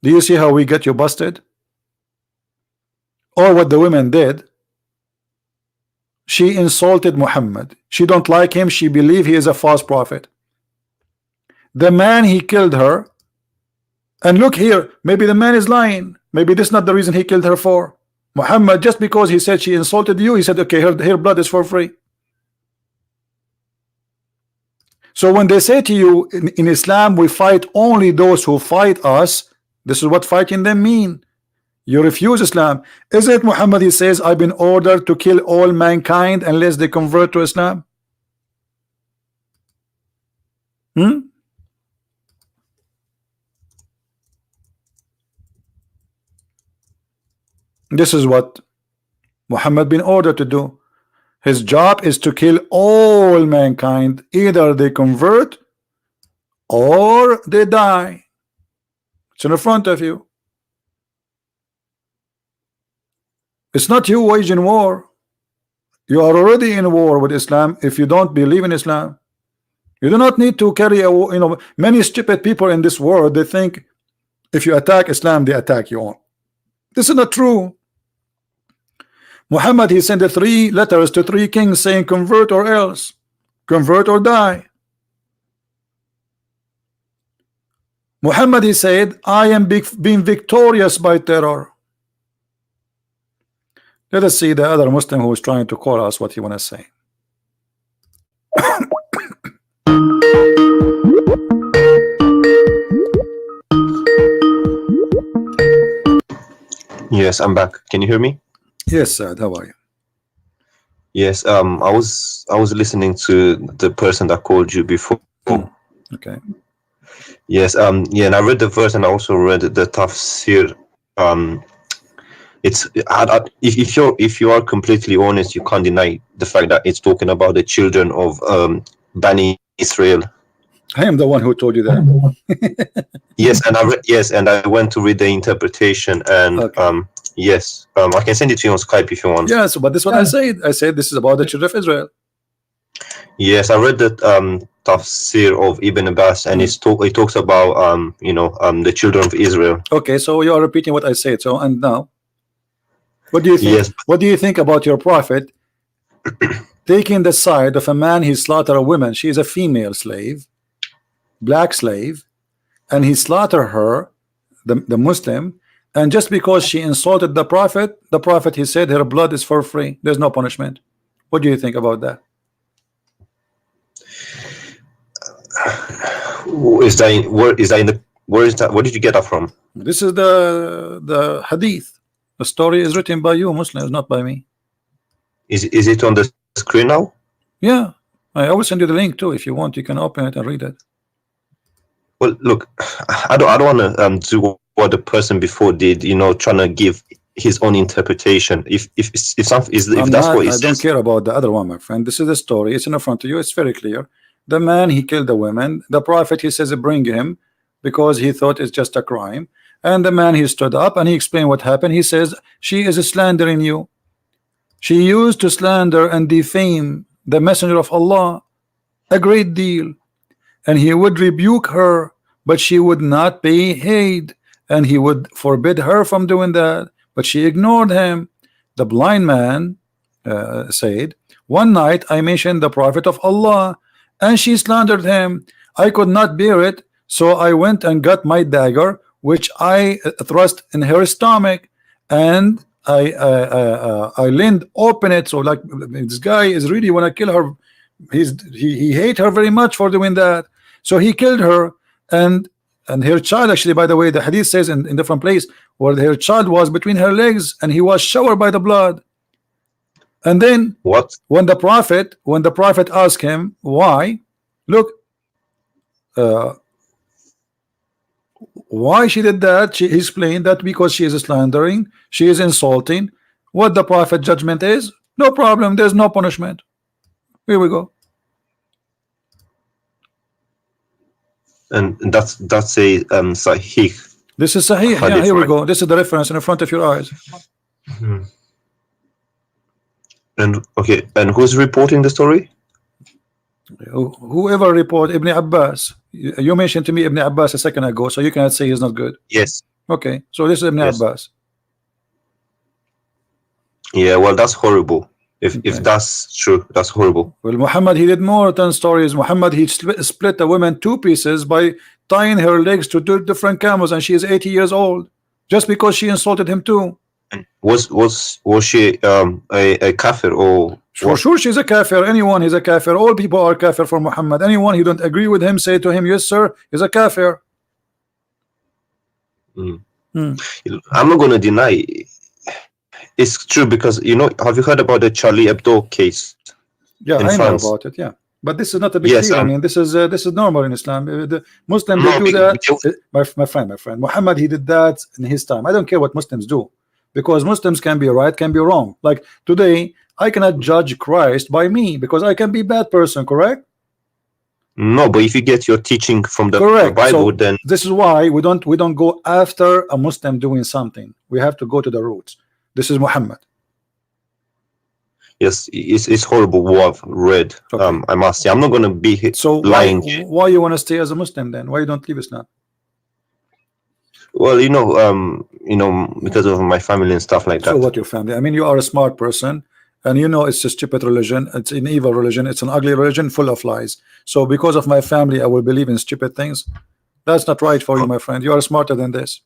Do you see how we get you busted? Or what the women did? She insulted Muhammad. She don't like him. She believe he is a false prophet. The man, he killed her. And look here, maybe the man is lying. Maybe this is not the reason he killed her for. Muhammad, just because he said she insulted you, he said, okay, her blood is for free. So when they say to you, in Islam, we fight only those who fight us, this is what fighting them mean. You refuse Islam. Is it Muhammad, he says, I've been ordered to kill all mankind unless they convert to Islam? This is what Muhammad been ordered to do. His job is to kill all mankind. Either they convert or they die. It's in front of you. It's not you waging war. You are already in war with Islam if you don't believe in Islam. You do not need to carry a war. You know, many stupid people in this world, they think if you attack Islam, they attack you on. This is not true. Muhammad, he sent 3 letters to 3 kings saying convert or else, convert or die. Muhammad, he said, I am being victorious by terror. Let us see the other Muslim who is trying to call us what he want to say. Yes, I'm back. Can you hear me? Yes, Saad, how are you? Yes, I was listening to the person that called you before. Okay. Yes, yeah, and I read the verse and I also read the tafsir. It's if you are completely honest, you can't deny the fact that it's talking about the children of Bani Israel. I am the one who told you that. Yes, and I went to read the interpretation, and Okay. yes, I can send it to you on Skype if you want. Yes, but this is what I said. I said this is about the children of Israel. Yes, I read the tafsir of Ibn Abbas, and it talks about the children of Israel. Okay, so you are repeating what I said. So, and now, what do you think? Yes. What do you think about your prophet taking the side of a man? He slaughtered a woman. She is a female slave, black slave, and he slaughtered her, the Muslim, and just because she insulted the prophet, he said her blood is for free. There's no punishment. What do you think about that? Where is that? Where did you get that from? This is the hadith. The story is written by you Muslims, not by me. Is it on the screen now? Yeah, I will send you the link too. If you want, you can open it and read it. Well, look, I don't want to do what the person before did. Trying to give his own interpretation. If that's what he I says. don't care about the other one, my friend. This is the story. It's in front of you. It's very clear. The man, he killed the woman. The prophet, he says, bring him, because he thought it's just a crime. And the man, he stood up and he explained what happened. He says, she is slandering you. She used to slander and defame the messenger of Allah a great deal, and he would rebuke her, but she would not pay heed, and he would forbid her from doing that, but she ignored him. The blind man said, one night I mentioned the prophet of Allah, and she slandered him. I could not bear it, so I went and got my dagger, which I thrust in her stomach, and I leaned open it. So like, this guy is really want to kill her. He hate her very much for doing that. So he killed her, and her child, actually, by the way, the hadith says in different place where her child was between her legs, and he was showered by the blood. And then What? when the prophet asked him why, look, why she did that, he explained that because she is slandering, she is insulting. What the prophet judgment is, no problem, there's no punishment. Here we go. And that's a sahih. This is Sahih. Hadith, Yeah, here we right? go. This is the reference in front of your eyes. And okay, and who's reporting the story? Whoever report Ibn Abbas. You mentioned to me Ibn Abbas a second ago, so you cannot say he's not good. Yes. Okay, so this is Ibn Yes. Abbas. Yeah, well, that's horrible. If Okay. that's true, that's horrible. Well, Muhammad, he did more than stories. Muhammad, he split the woman two pieces by tying her legs to two different camels, and she is 80 years old, just because she insulted him too. And was she a kafir or For what? sure, she's a kafir. Anyone is a kafir. All people are kafir for Muhammad. Anyone who don't agree with him, say to him, yes, sir, is a kafir. I'm not going to deny it's true, because have you heard about the Charlie Hebdo case? Yeah, in I France? know about it. Yeah, but this is not a big Yes, deal. I mean, this is normal in Islam. The Muslims they No, do that. because- My friend, Muhammad, he did that in his time. I don't care what Muslims do, because Muslims can be right, can be wrong. Like today, I cannot judge Christ by me because I can be bad person. Correct? No, but if you get your teaching from the Correct. Bible, So then this is why we don't go after a Muslim doing something. We have to go to the roots. This is Muhammad. yes, it's horrible what I've read. Okay. I must say, I'm not going to be So lying. why you want to stay as a Muslim then? Why you don't leave Islam? Well, because of my family and stuff like that. So what your family? I mean, you are a smart person, and you know it's a stupid religion. It's an evil religion. It's an ugly religion full of lies. So because of my family, I will believe in stupid things. That's not right for you, my friend. You are smarter than this.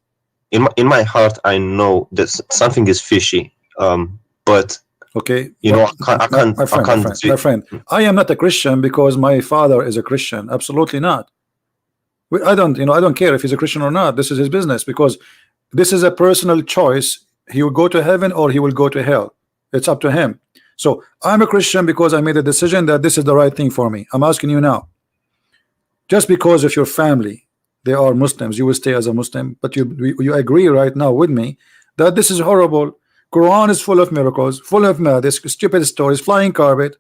In my heart, I know that something is fishy. But Okay. I can't. My friend, I am not a Christian because my father is a Christian. Absolutely not. I don't care if he's a Christian or not. This is his business, because this is a personal choice. He will go to heaven or he will go to hell. It's up to him. So I'm a Christian because I made a decision that this is the right thing for me. I'm asking you now, just because of your family, they are Muslims, you will stay as a Muslim, but you agree right now with me that this is horrible. Quran is full of miracles, full of madness, stupid stories, flying carpet,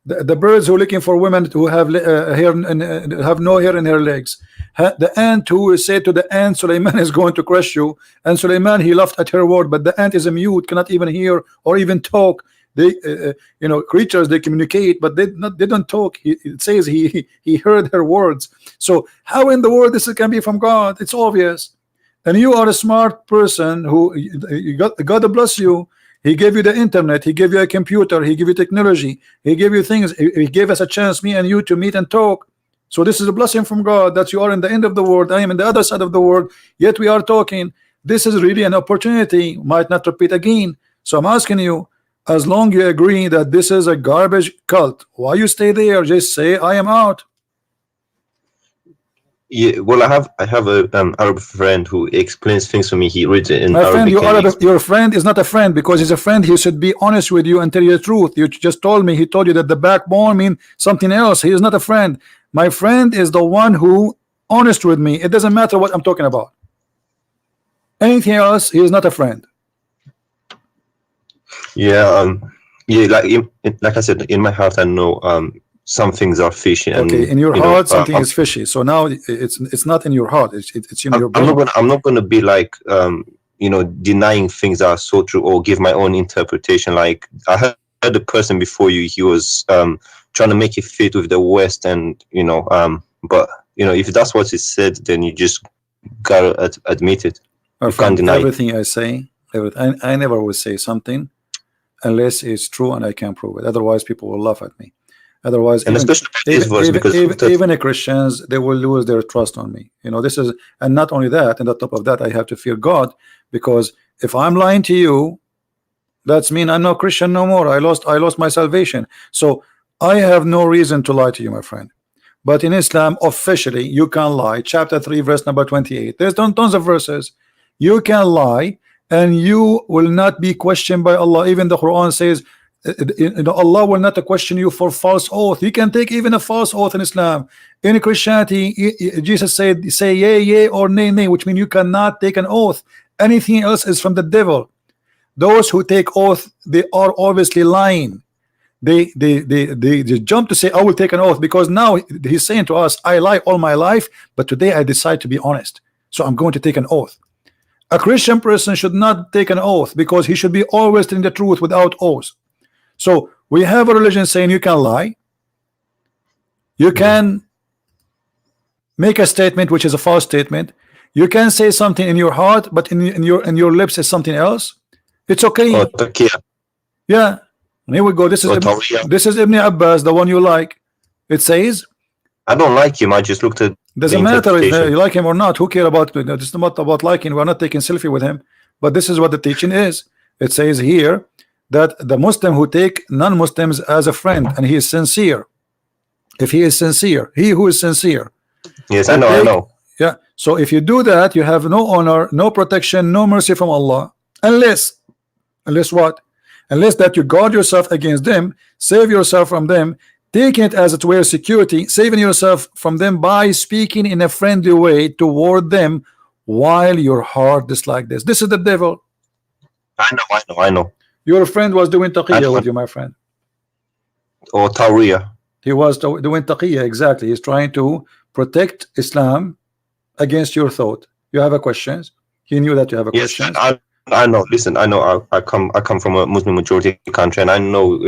The birds who are looking for women who have hair and have no hair in her legs. The ant who said to the ant, Suleiman is going to crush you, and Suleiman, he laughed at her word, but the ant is a mute, cannot even hear or even talk. They you know, creatures, they communicate, but they don't talk. It says he heard her words. So how in the world this can be from God? It's obvious. And you are a smart person who God bless you. He gave you the internet, he gave you a computer, he gave you technology, he gave you things, he gave us a chance, me and you, to meet and talk. So this is a blessing from God that you are in the end of the world, I am in the other side of the world, yet we are talking. This is really an opportunity, might not repeat again. So I'm asking you, as long you agree that this is a garbage cult, why you stay there? Just say I am out. Yeah, well, I have a Arab friend who explains things to me. He reads it in My Arabic. friend, your friend is not a friend, because he's a friend. He should be honest with you and tell you the truth. You just told me, he told you that the backbone means something else. He is not a friend. My friend is the one who honest with me. It doesn't matter what I'm talking about. Anything else, he is not a friend. Yeah, yeah, like I said, in my heart, I know some things are fishy. And, okay, in your heart, something is fishy. So now it's not in your heart. It's in your brain. I'm not gonna be like you know, denying things that are so true or give my own interpretation. Like I heard the person before you, he was trying to make it fit with the West, and you know, but you know, if that's what he said, then you just gotta admit it. You can't deny everything I say. I never will say something unless it's true and I can prove it. Otherwise, people will laugh at me. Otherwise, and even Christians, they will lose their trust on me. You know, this is, and not only that, and on top of that, I have to fear God, because if I'm lying to you, that's mean I'm not Christian no more. I lost my salvation. So I have no reason to lie to you, my friend. But in Islam, officially, you can lie. Chapter 3, verse number 28. There's tons of verses. You can lie, and you will not be questioned by Allah. Even the Quran says, Allah will not question you for false oath. You can take even a false oath in Islam. In Christianity, Jesus said, say yea, yea, or nay, nay, which means you cannot take an oath. Anything else is from the devil. Those who take oath, they are obviously lying. They jump to say, I will take an oath, because now he's saying to us, I lie all my life, but today I decide to be honest, so I'm going to take an oath. A Christian person should not take an oath, because he should be always telling the truth without oath. So we have a religion saying you can lie, you can make a statement which is a false statement, you can say something in your heart, but in your lips is something else. It's okay. Yeah, and here we go. This is Ibn Abbas, the one you like. It says, I don't like him. I just looked at. Doesn't matter if you like him or not. Who care about it? It's not about liking. We're not taking selfie with him. But this is what the teaching is. It says here that the Muslim who take non-Muslims as a friend, and he is sincere. If he is sincere, he who is sincere. Yes, I know. I know. Yeah. So if you do that, you have no honor, no protection, no mercy from Allah, unless what? Unless that you guard yourself against them, save yourself from them, taking it as a way of security, saving yourself from them by speaking in a friendly way toward them while your heart dislikes this. This is the devil. I know. Your friend was doing taqiyya with you, my friend. Or tawriya. He was doing taqiyya, exactly. He's trying to protect Islam against your thought. You have a questions? He knew that you have a question. I know. Listen, I know. I come from a Muslim majority country, and I know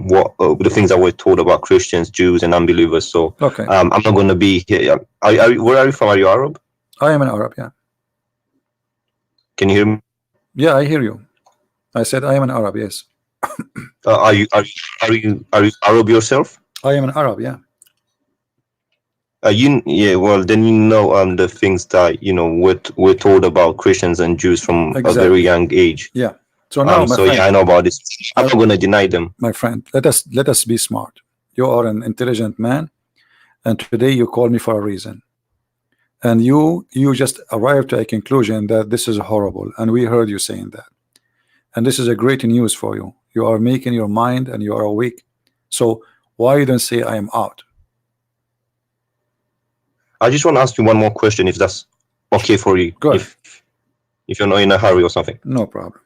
what the things that were told about Christians, Jews, and unbelievers. So, okay, I'm not going to be here. Where are you from? Are you Arab? I am an Arab. Yeah. Can you hear me? Yeah, I hear you. I said I am an Arab. Yes. Are you Arab yourself? I am an Arab. Yeah. Yeah, well, then you know the things that we're told about Christians and Jews from a very young age. Yeah. So now, my friend, yeah, I know about this. I'm not going to deny them. My friend, let us be smart. You are an intelligent man, and today you call me for a reason, and you just arrived to a conclusion that this is horrible, and we heard you saying that, and this is a great news for you. You are making your mind, and you are awake. So why you don't say I am out? I just want to ask you one more question, if that's okay for you. Go ahead. If you're not in a hurry or something. No problem.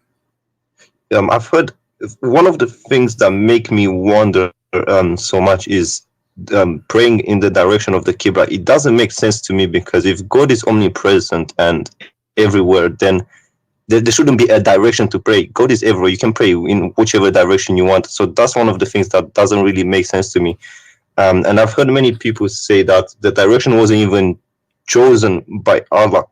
I've heard one of the things that make me wonder so much is praying in the direction of the Qibla. It doesn't make sense to me, because if God is omnipresent and everywhere, then there shouldn't be a direction to pray. God is everywhere. You can pray in whichever direction you want. So that's one of the things that doesn't really make sense to me. And I've heard many people say that the direction wasn't even chosen by Allah.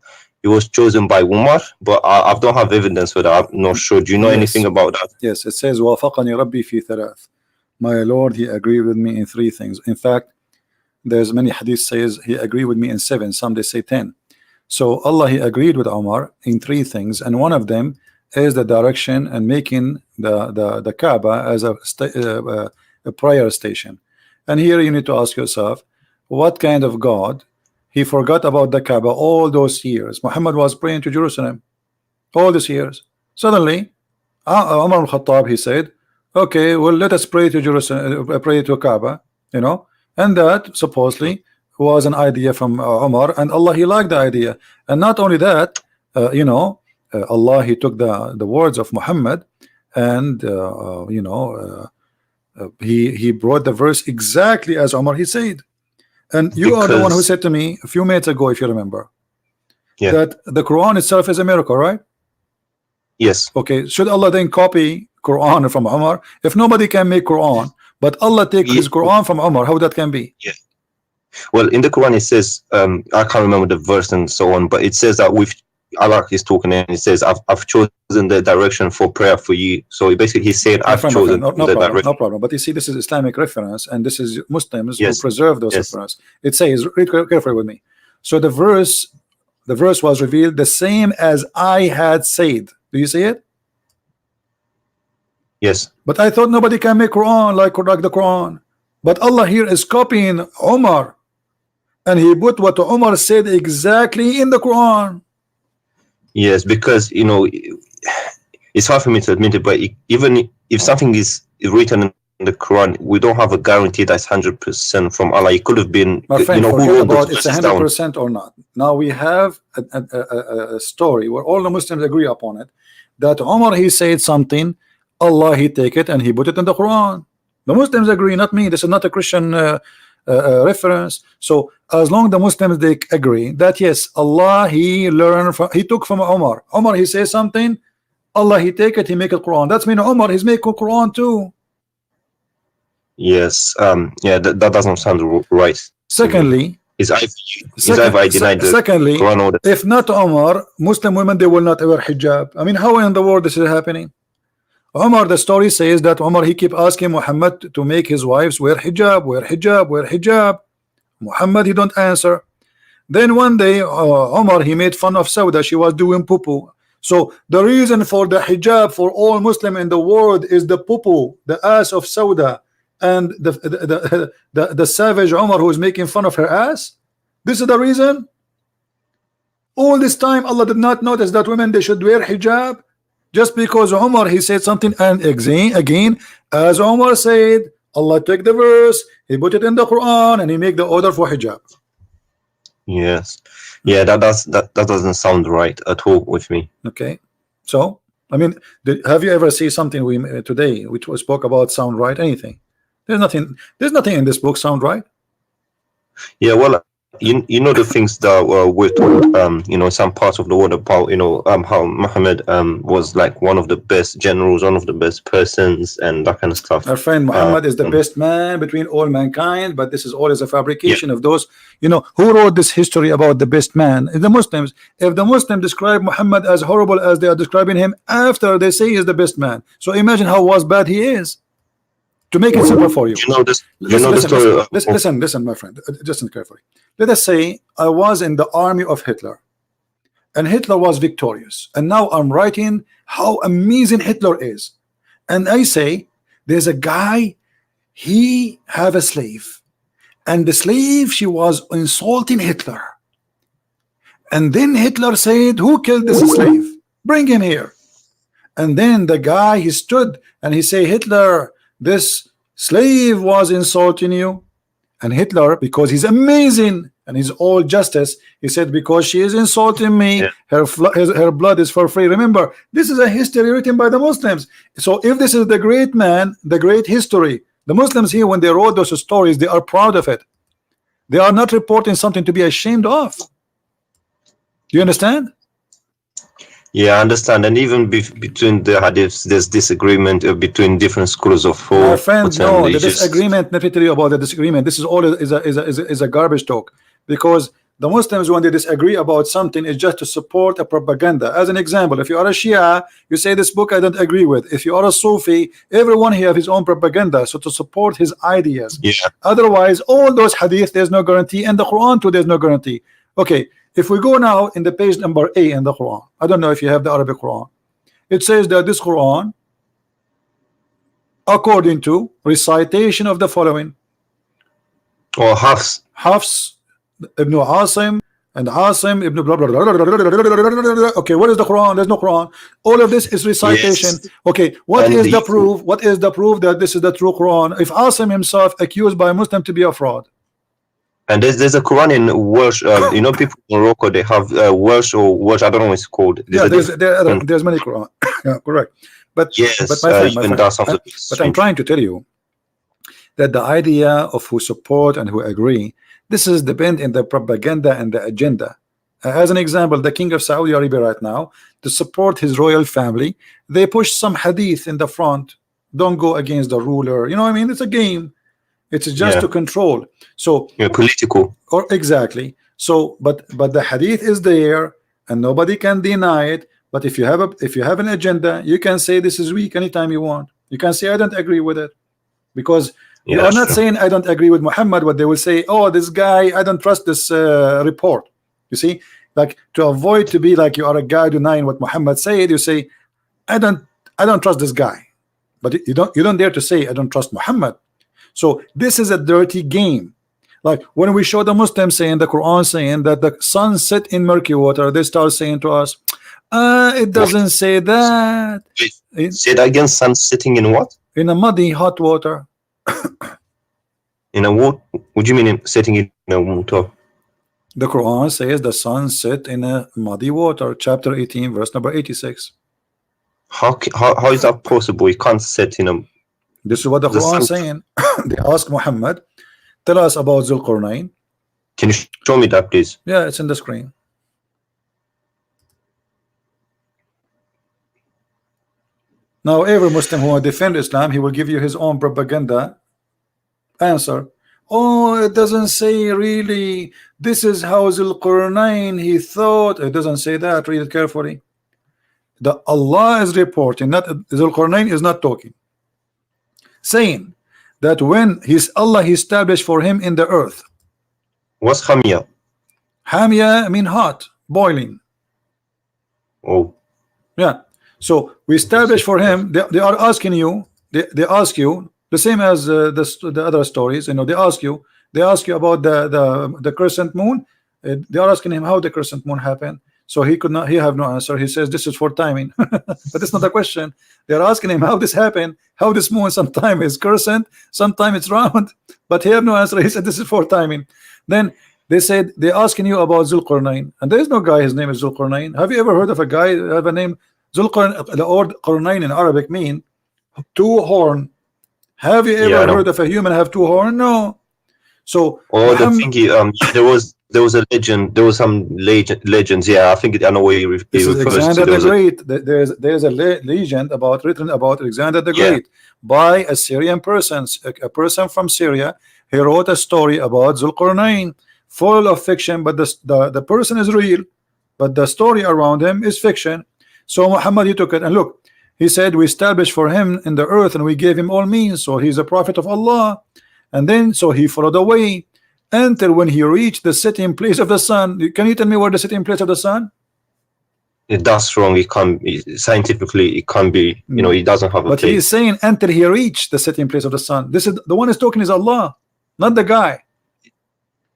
It was chosen by Umar, but I don't have evidence for that. I'm not sure. Do you know anything about that? Yes, it says وافقني ربي في ثلاث. My Lord, he agreed with me in 3 things. In fact, there's many hadith says he agreed with me in 7. Some they say 10. So Allah, he agreed with Umar in 3 things, and one of them is the direction and making the Kaaba as a prayer station. And here you need to ask yourself, what kind of God? He forgot about the Kaaba all those years. Muhammad was praying to Jerusalem all these years. Suddenly, Umar al-Khattab, he said, okay, well, let us pray to Jerusalem, pray to Kaaba, you know, and that supposedly was an idea from Umar, and Allah, he liked the idea. And not only that, you know, Allah, he took the words of Muhammad, and you know, he brought the verse exactly as Umar he said. And you are the one who said to me a few minutes ago, if you remember, that the Quran itself is a miracle, right? Yes. Okay, should Allah then copy Quran from Umar? If nobody can make Quran, but Allah take his Quran from Umar, how that can be? Yeah. Well, in the Quran it says, I can't remember the verse and so on, but it says that with Allah is talking, and it says, I've chosen the direction for prayer for you. So basically he said, I've chosen the direction. No problem. But you see, this is Islamic reference, and this is Muslims who preserve those references. It says, read carefully with me. So the verse was revealed the same as I had said. Do you see it? Yes. But I thought nobody can make Quran like the Quran. But Allah here is copying Umar, and he put what Umar said exactly in the Quran. Yes, because, you know, it's hard for me to admit it, but even if something is written in the Quran, we don't have a guarantee that's 100% from Allah. It could have been, my friend, you know, who about it's 100% or not. Now we have a story where all the Muslims agree upon it, that Umar, he said something, Allah, he take it and he put it in the Quran. The Muslims agree, not me. This is not a Christian reference. So as long the Muslims, they agree that yes, Allah, he learned from, he took from Umar. Umar, he says something, Allah, he take it, he make it Quran. That's mean Umar, he's making Quran too. Yes. Yeah, that doesn't sound right. Secondly, secondly, if not Umar, Muslim women, they will not wear hijab. I mean, how in the world this is happening? Umar, the story says that Umar, he keep asking Muhammad to make his wives wear hijab, wear hijab, wear hijab. Muhammad, he don't answer. Then one day, Umar, he made fun of Sauda. She was doing poo-poo. So the reason for the hijab for all Muslim in the world is the poo-poo, the ass of Sauda, and the savage Umar who is making fun of her ass. This is the reason. All this time, Allah did not notice that women, they should wear hijab. Just because Umar, he said something, and again, as Umar said, Allah took the verse, he put it in the Quran, and he make the order for hijab. Yes. Yeah, that doesn't sound right at all with me. Okay. So, I mean, have you ever seen something we today which was spoke about sound right? Anything? There's nothing in this book sound right. Yeah, well, you know the things that were told, you know, some parts of the world about, you know, how Muhammad was like one of the best generals, one of the best persons, and that kind of stuff. Our friend Muhammad is the best man between all mankind, but this is always a fabrication of those, you know, who wrote this history about the best man? The Muslims. If the Muslims describe Muhammad as horrible as they are describing him after they say he is the best man, so imagine how bad he is. To make it simple for you, listen, my friend, listen carefully. Let us say I was in the army of Hitler, and Hitler was victorious, and now I'm writing how amazing Hitler is, and I say there's a guy, he have a slave, and the slave, she was insulting Hitler, and then Hitler said, who killed this slave? Bring him here. And then the guy, he stood and he say, Hitler, this slave was insulting you. And Hitler, because he's amazing and he's all justice, he said, because she is insulting me, her blood is for free. Remember, this is a history written by the Muslims. So if this is the great man, the great history, The Muslims here, when they wrote those stories, they are proud of it. They are not reporting something to be ashamed of. Do you understand? Yeah, I understand. And even between the hadiths, there's disagreement between different schools of My thought. friend, no, the just disagreement, let me tell you about the disagreement. This is all is a garbage talk, because the Muslims, when they disagree about something, is just to support a propaganda. As an example, if you are a Shia, you say this book I don't agree with. If you are a Sufi, everyone here have his own propaganda, so to support his ideas. Yeah. Otherwise, all those hadith, there's no guarantee, and the Quran too, there's no guarantee. Okay, if we go now in the page number A in the Quran, I don't know if you have the Arabic Quran. It says that this Quran, according to recitation of the following, or Hafs. Hafs ibn Asim and Asim ibn blah blah blah, blah, blah, blah, blah. Okay, what is the Quran? There's no Quran. All of this is recitation. Yes. Okay, what And is the proof? What is the proof that this is the true Quran? If Asim himself accused by a Muslim to be a fraud, And there's a Quran in Welsh. You know, people in Morocco, they have Welsh or Welsh. I don't know what it's called. yeah, there's many Quran. Yeah, correct. But Yes, but my friend, even that sounds a bit but I'm trying to tell you that the idea of who support and who agree, this is depend in the propaganda and the agenda. As an example, the king of Saudi Arabia right now, to support his royal family, they push some hadith in the front. Don't go against the ruler. You know what I mean? It's a game. It's just Yeah. to control. So political. or exactly. So but the hadith is there and nobody can deny it. But if you have an agenda, you can say this is weak anytime you want. You can say I don't agree with it, because you Yeah, are not sure. saying I don't agree with Muhammad. What they will say, oh, this guy, I don't trust this report. You see, like to avoid to be like you are a guy denying what Muhammad said, you say I don't trust this guy, but you don't dare to say I don't trust Muhammad. So this is a dirty game. Like when we show the Muslims saying the Quran saying that the sun set in murky water, they start saying to us, it doesn't say that. Say that again. Sun sitting in what? In a muddy hot water. In a what? What do you mean sitting in a water? The Quran says the sun set in a muddy water, chapter 18, verse number 86. How is that possible? You can't sit in a. This is what the The Quran is sun- saying. They ask Muhammad, tell us about Zulqarnain. Can you show me that, please? Yeah, it's in the screen. Now, every Muslim who will defend Islam, he will give you his own propaganda answer. Oh, it doesn't say really. This is how Zulqarnain he thought. It doesn't say that. Read it carefully. The Allah is reporting, not Zulqarnain is not talking, saying that when Allah he established for him in the earth. What's Hamia? Hamia mean hot, boiling. Oh, Yeah. So we establish for him. They are asking you. They ask you the same as the other stories. You know, they ask you about the crescent moon. They are asking him how the crescent moon happened. So he could not. He have no answer. He says this is for timing, but it's not a question. They are asking him how this happened. How this moon sometime is crescent, sometime it's round, but he have no answer. He said this is for timing. Then they said they're asking you about Zulqarnain, and there is no guy. His name is Zulqarnain. Have you ever heard of a guy that have a name? Zulqarnain, the word Qarnain in Arabic mean two horn. Have you ever Yeah, I know. heard of a human have two horn? No. So oh, the Muhammad- thingy. There was a legend. There was some legends. Yeah, I think I know where you this is refers Alexander to. the There was a- Great. There's a legend written about Alexander the Yeah. Great by a Syrian person, a person from Syria. He wrote a story about Zulqarnain, full of fiction, but the person is real, but the story around him is fiction. So Muhammad he took it and look, he said we established for him in the earth and we gave him all means, so he's a prophet of Allah. And then so he followed the way until when he reached the setting place of the sun. Can you tell me where the setting place of the sun? That's wrong. It can't be scientifically. It can't be. You know, it doesn't have a But he is place. saying until he reached the setting place of the sun. This is the one is talking is Allah, not the guy.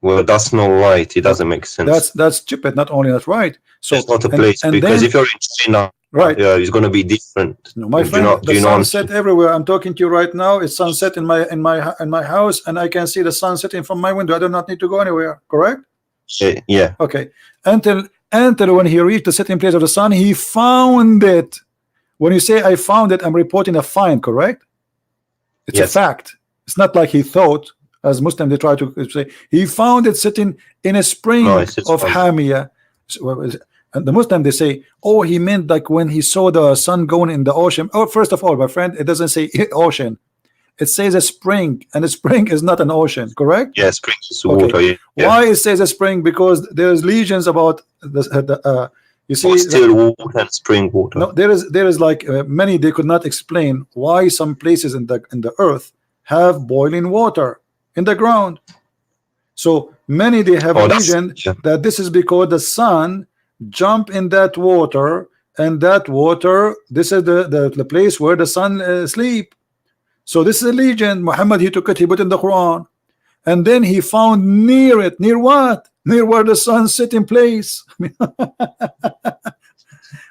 Well, that's not right. It doesn't make sense. That's stupid. Not only not right. So It's not a and- place and because then- if you're in China, right. yeah, it's going to be different. No, my Do you friend, know- do the you know- sunset everywhere. I'm talking to you right now. It's sunset in my house, and I can see the sun setting from my window. I do not need to go anywhere. Correct? Yeah, Okay. Until when he reached the setting place of the sun, he found it. When you say I found it, I'm reporting a find. Correct? It's a Yes. fact. It's not like he thought, as Muslim they try to say, he found it sitting in a spring No, it's of Hamia. And the Muslim they say, oh, he meant like when he saw the sun going in the ocean. Oh, first of all, my friend, it doesn't say ocean. It says a spring, and a spring is not an ocean, correct? Yeah, spring is Okay. water. Yeah. Why it says a spring? Because there's legions about the you see, Or still water and spring water. no, there is like many, they could not explain why some places in the earth have boiling water in the ground. So many they have a legend that this is because the sun jump in that water, and that water, this is the place where the sun sleep. So this is a legend. Muhammad, he took it, he put in the Quran, and then he found near it, near what? Near where the sun sit in place.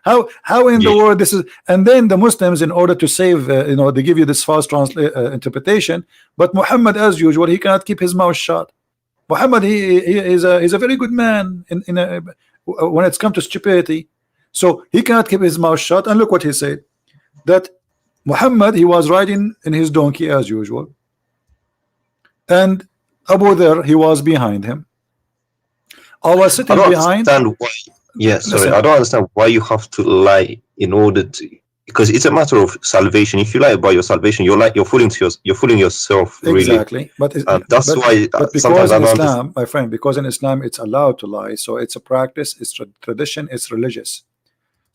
How in the world this is? And then the Muslims, in order to save, you know, they give you this false interpretation. But Muhammad, as usual, he cannot keep his mouth shut. Muhammad, he is a very good man when it's come to stupidity. So he cannot keep his mouth shut. And look what he said, that Muhammad, he was riding in his donkey as usual, and Abu Dharr, he was behind him. I was sitting behind. Understand why, yeah, sorry, I don't understand why you have to lie in order to, because it's a matter of salvation. If you lie about your salvation, you're fooling yourself, really. Exactly, but that's why because in Islam, my friend, because in Islam it's allowed to lie, so it's a practice, it's tradition, it's religious.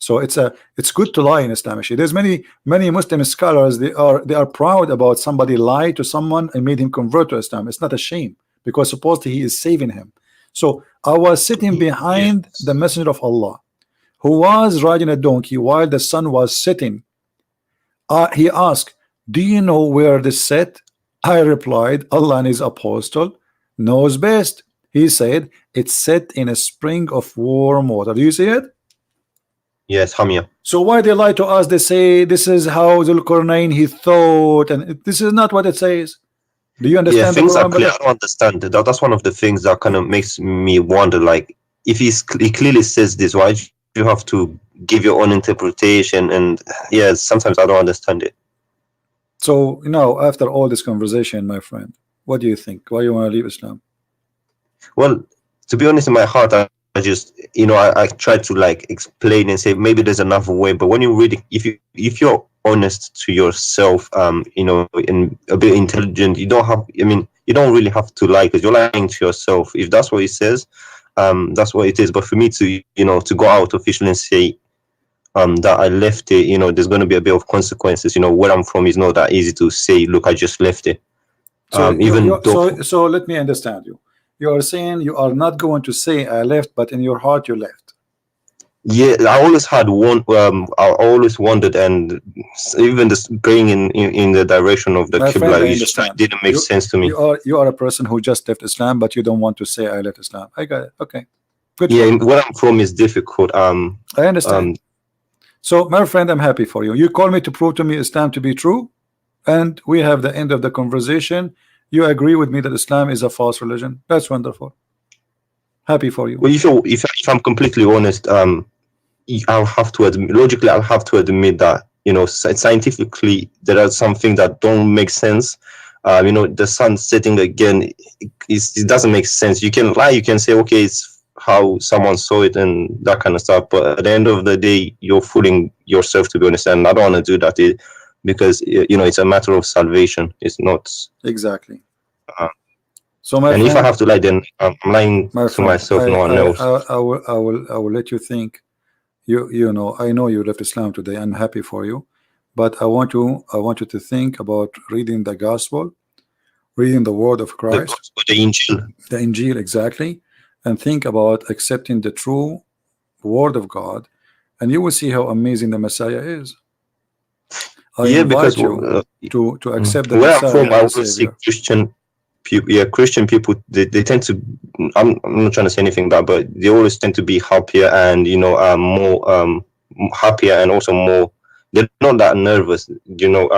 So it's good to lie in Islam. Actually, there's many Muslim scholars, they are proud about somebody lied to someone and made him convert to Islam. It's not a shame, because supposedly he is saving him. So I was sitting behind the Messenger of Allah, who was riding a donkey while the sun was setting. He asked, do you know where this set? I replied, Allah and his apostle knows best. He said, it's set in a spring of warm water. Do you see it? Yes, Hamia. So why they lie to us? They say this is how Zulqarnain he thought, and this is not what it says. Do you understand? Yeah, things are clear. I don't understand. That's one of the things that kind of makes me wonder. Like, if he clearly says this, why do you have to give your own interpretation? And yeah, sometimes I don't understand it. So now, after all this conversation, my friend, what do you think? Why you want to leave Islam? Well, to be honest, in my heart, I just, you know, I try to like explain and say maybe there's another way. But when you read it, if you're honest to yourself, you know, and a bit intelligent, you don't really have to lie, because you're lying to yourself. If that's what it says, that's what it is. But for me to, you know, to go out officially and say that I left it, you know, there's going to be a bit of consequences. You know, where I'm from is not that easy to say, look, I just left it. So so let me understand you. You are saying you are not going to say I left, but in your heart you left. Yeah, I always had one. I always wondered, and even this going in the direction of the Qibla, it just didn't make sense to me. You are a person who just left Islam, but you don't want to say I left Islam. I got it. Okay, good. Yeah, where I'm from is difficult. I understand. So, my friend, I'm happy for you. You call me to prove to me Islam to be true, and we have the end of the conversation. You agree with me that Islam is a false religion. That's wonderful. Happy for you. Well, if I'm completely honest, I'll have to admit, logically, I'll have to admit that, you know, scientifically, there are some things that don't make sense. You know, the sun setting again, it doesn't make sense. You can lie, you can say, okay, it's how someone saw it and that kind of stuff. But at the end of the day, you're fooling yourself, to be honest. And I don't want to do that. Because, you know, it's a matter of salvation. It's not exactly. So my friend, if I have to lie, then I'm lying to myself, no one else. I will let you think. You know, I know you left Islam today. I'm happy for you, but I want you to think about reading the gospel, reading the word of Christ, the Injil. The Injil, exactly, and think about accepting the true word of God, and you will see how amazing the Messiah is. Yeah, because you to accept the where Messiah. I'm from, I also see Christian people. Yeah, Christian people, they tend to. I'm not trying to say anything bad, but they always tend to be happier and, you know, more happier and also more. They're not that nervous, you know,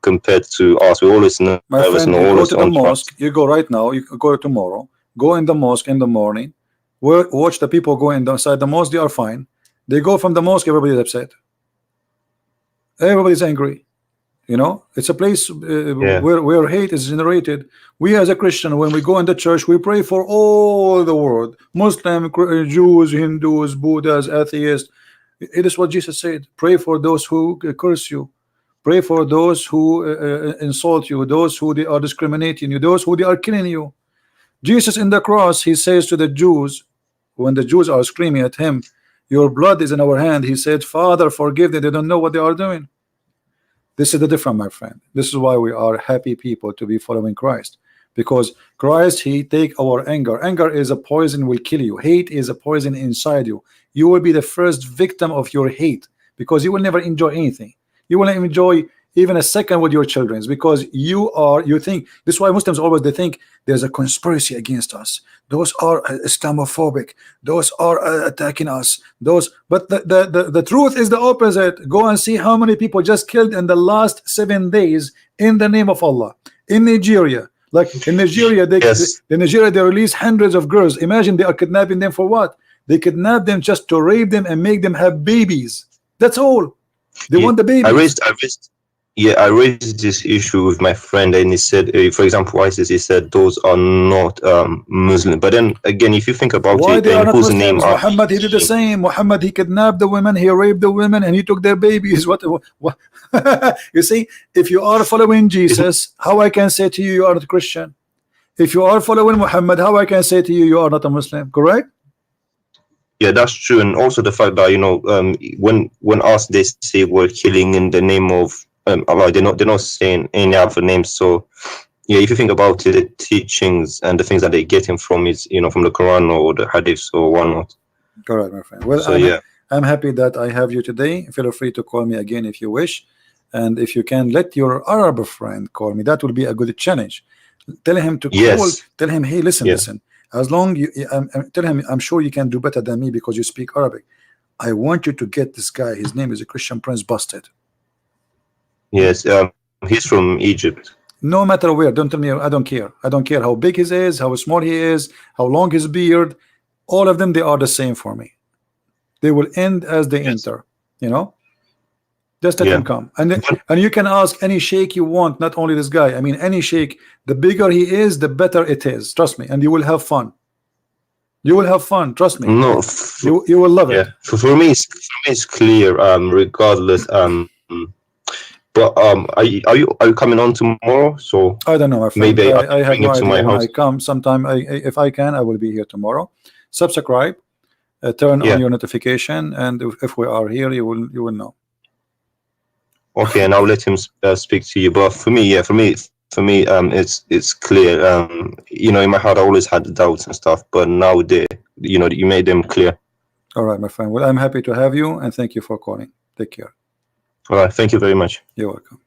compared to us. We're always nervous. My friend, you go to the mosque. You go right now. You go tomorrow. Go in the mosque in the morning. Watch the people go inside the mosque. They are fine. They go from the mosque. Everybody is upset. Everybody's angry. You know, it's a place Yeah. where hate is generated. We as a Christian, when we go in the church, we pray for all the world, Muslim, Jews, Hindus, Buddhas, atheists. It is what Jesus said. Pray for those who curse you. Pray for those who insult you, those who they are discriminating you, those who they are killing you. Jesus in the cross, he says to the Jews, when the Jews are screaming at him, your blood is in our hand, he said, Father, forgive them, they don't know what they are doing. This is the difference, my friend. This is why we are happy people to be following Christ, because Christ, he take our anger. Anger is a poison, will kill you. Hate is a poison inside you. You will be the first victim of your hate, because you will never enjoy anything. You will not enjoy even a second with your children, because you think. This is why Muslims always, they think there's a conspiracy against us. Those are Islamophobic. Those are attacking us. But the truth is the opposite. Go and see how many people just killed in the last 7 days in the name of Allah in Nigeria. Like in Nigeria, in Nigeria they release hundreds of girls. Imagine they are kidnapping them for what? They kidnap them just to rape them and make them have babies. That's all. They want the babies. I raised this issue with my friend, and he said, for example, ISIS, he said those are not Muslim. But then again, if you think about why it, they are not whose Muslims? name are Muhammad, he did the same. Muhammad, he kidnapped the women, he raped the women, and he took their babies. What? You see, if you are following Jesus, how I can say to you, you are not a Christian? If you are following Muhammad, how I can say to you, you are not a Muslim? Correct? Yeah, that's true. And also the fact that, you know, when asked, they say we're killing in the name of Allah, they're not saying any other names. So yeah, if you think about it, the teachings and the things that they're getting from is, you know, from the Quran or the Hadith or whatnot. Correct, my friend. Well, so I'm happy that I have you today. Feel free to call me again if you wish, and if you can let your Arab friend call me, that will be a good challenge. Tell him to call. Tell him, hey, listen. As long you tell him, I'm sure you can do better than me because you speak Arabic. I want you to get this guy. His name is a Christian Prince Busted. Yes, he's from Egypt. No matter where, don't tell me. I don't care. I don't care how big he is, how small he is, how long his beard. All of them, they are the same for me. They will end as they enter. You know, just let him come, and you can ask any sheikh you want, not only this guy. I mean, any sheikh. The bigger he is, the better it is. Trust me, and you will have fun. You will have fun. Trust me. No, you will love it. For me, it's clear. Regardless. But are you coming on tomorrow? So I don't know, my friend. Maybe I have no idea when house. I come. Sometime, if I can, I will be here tomorrow. Subscribe, turn on your notification, and if we are here, you will know. Okay, and I'll let him speak to you. But for me, it's clear. You know, in my heart, I always had doubts and stuff, but now you made them clear. All right, my friend. Well, I'm happy to have you, and thank you for calling. Take care. All right, thank you very much. You're welcome.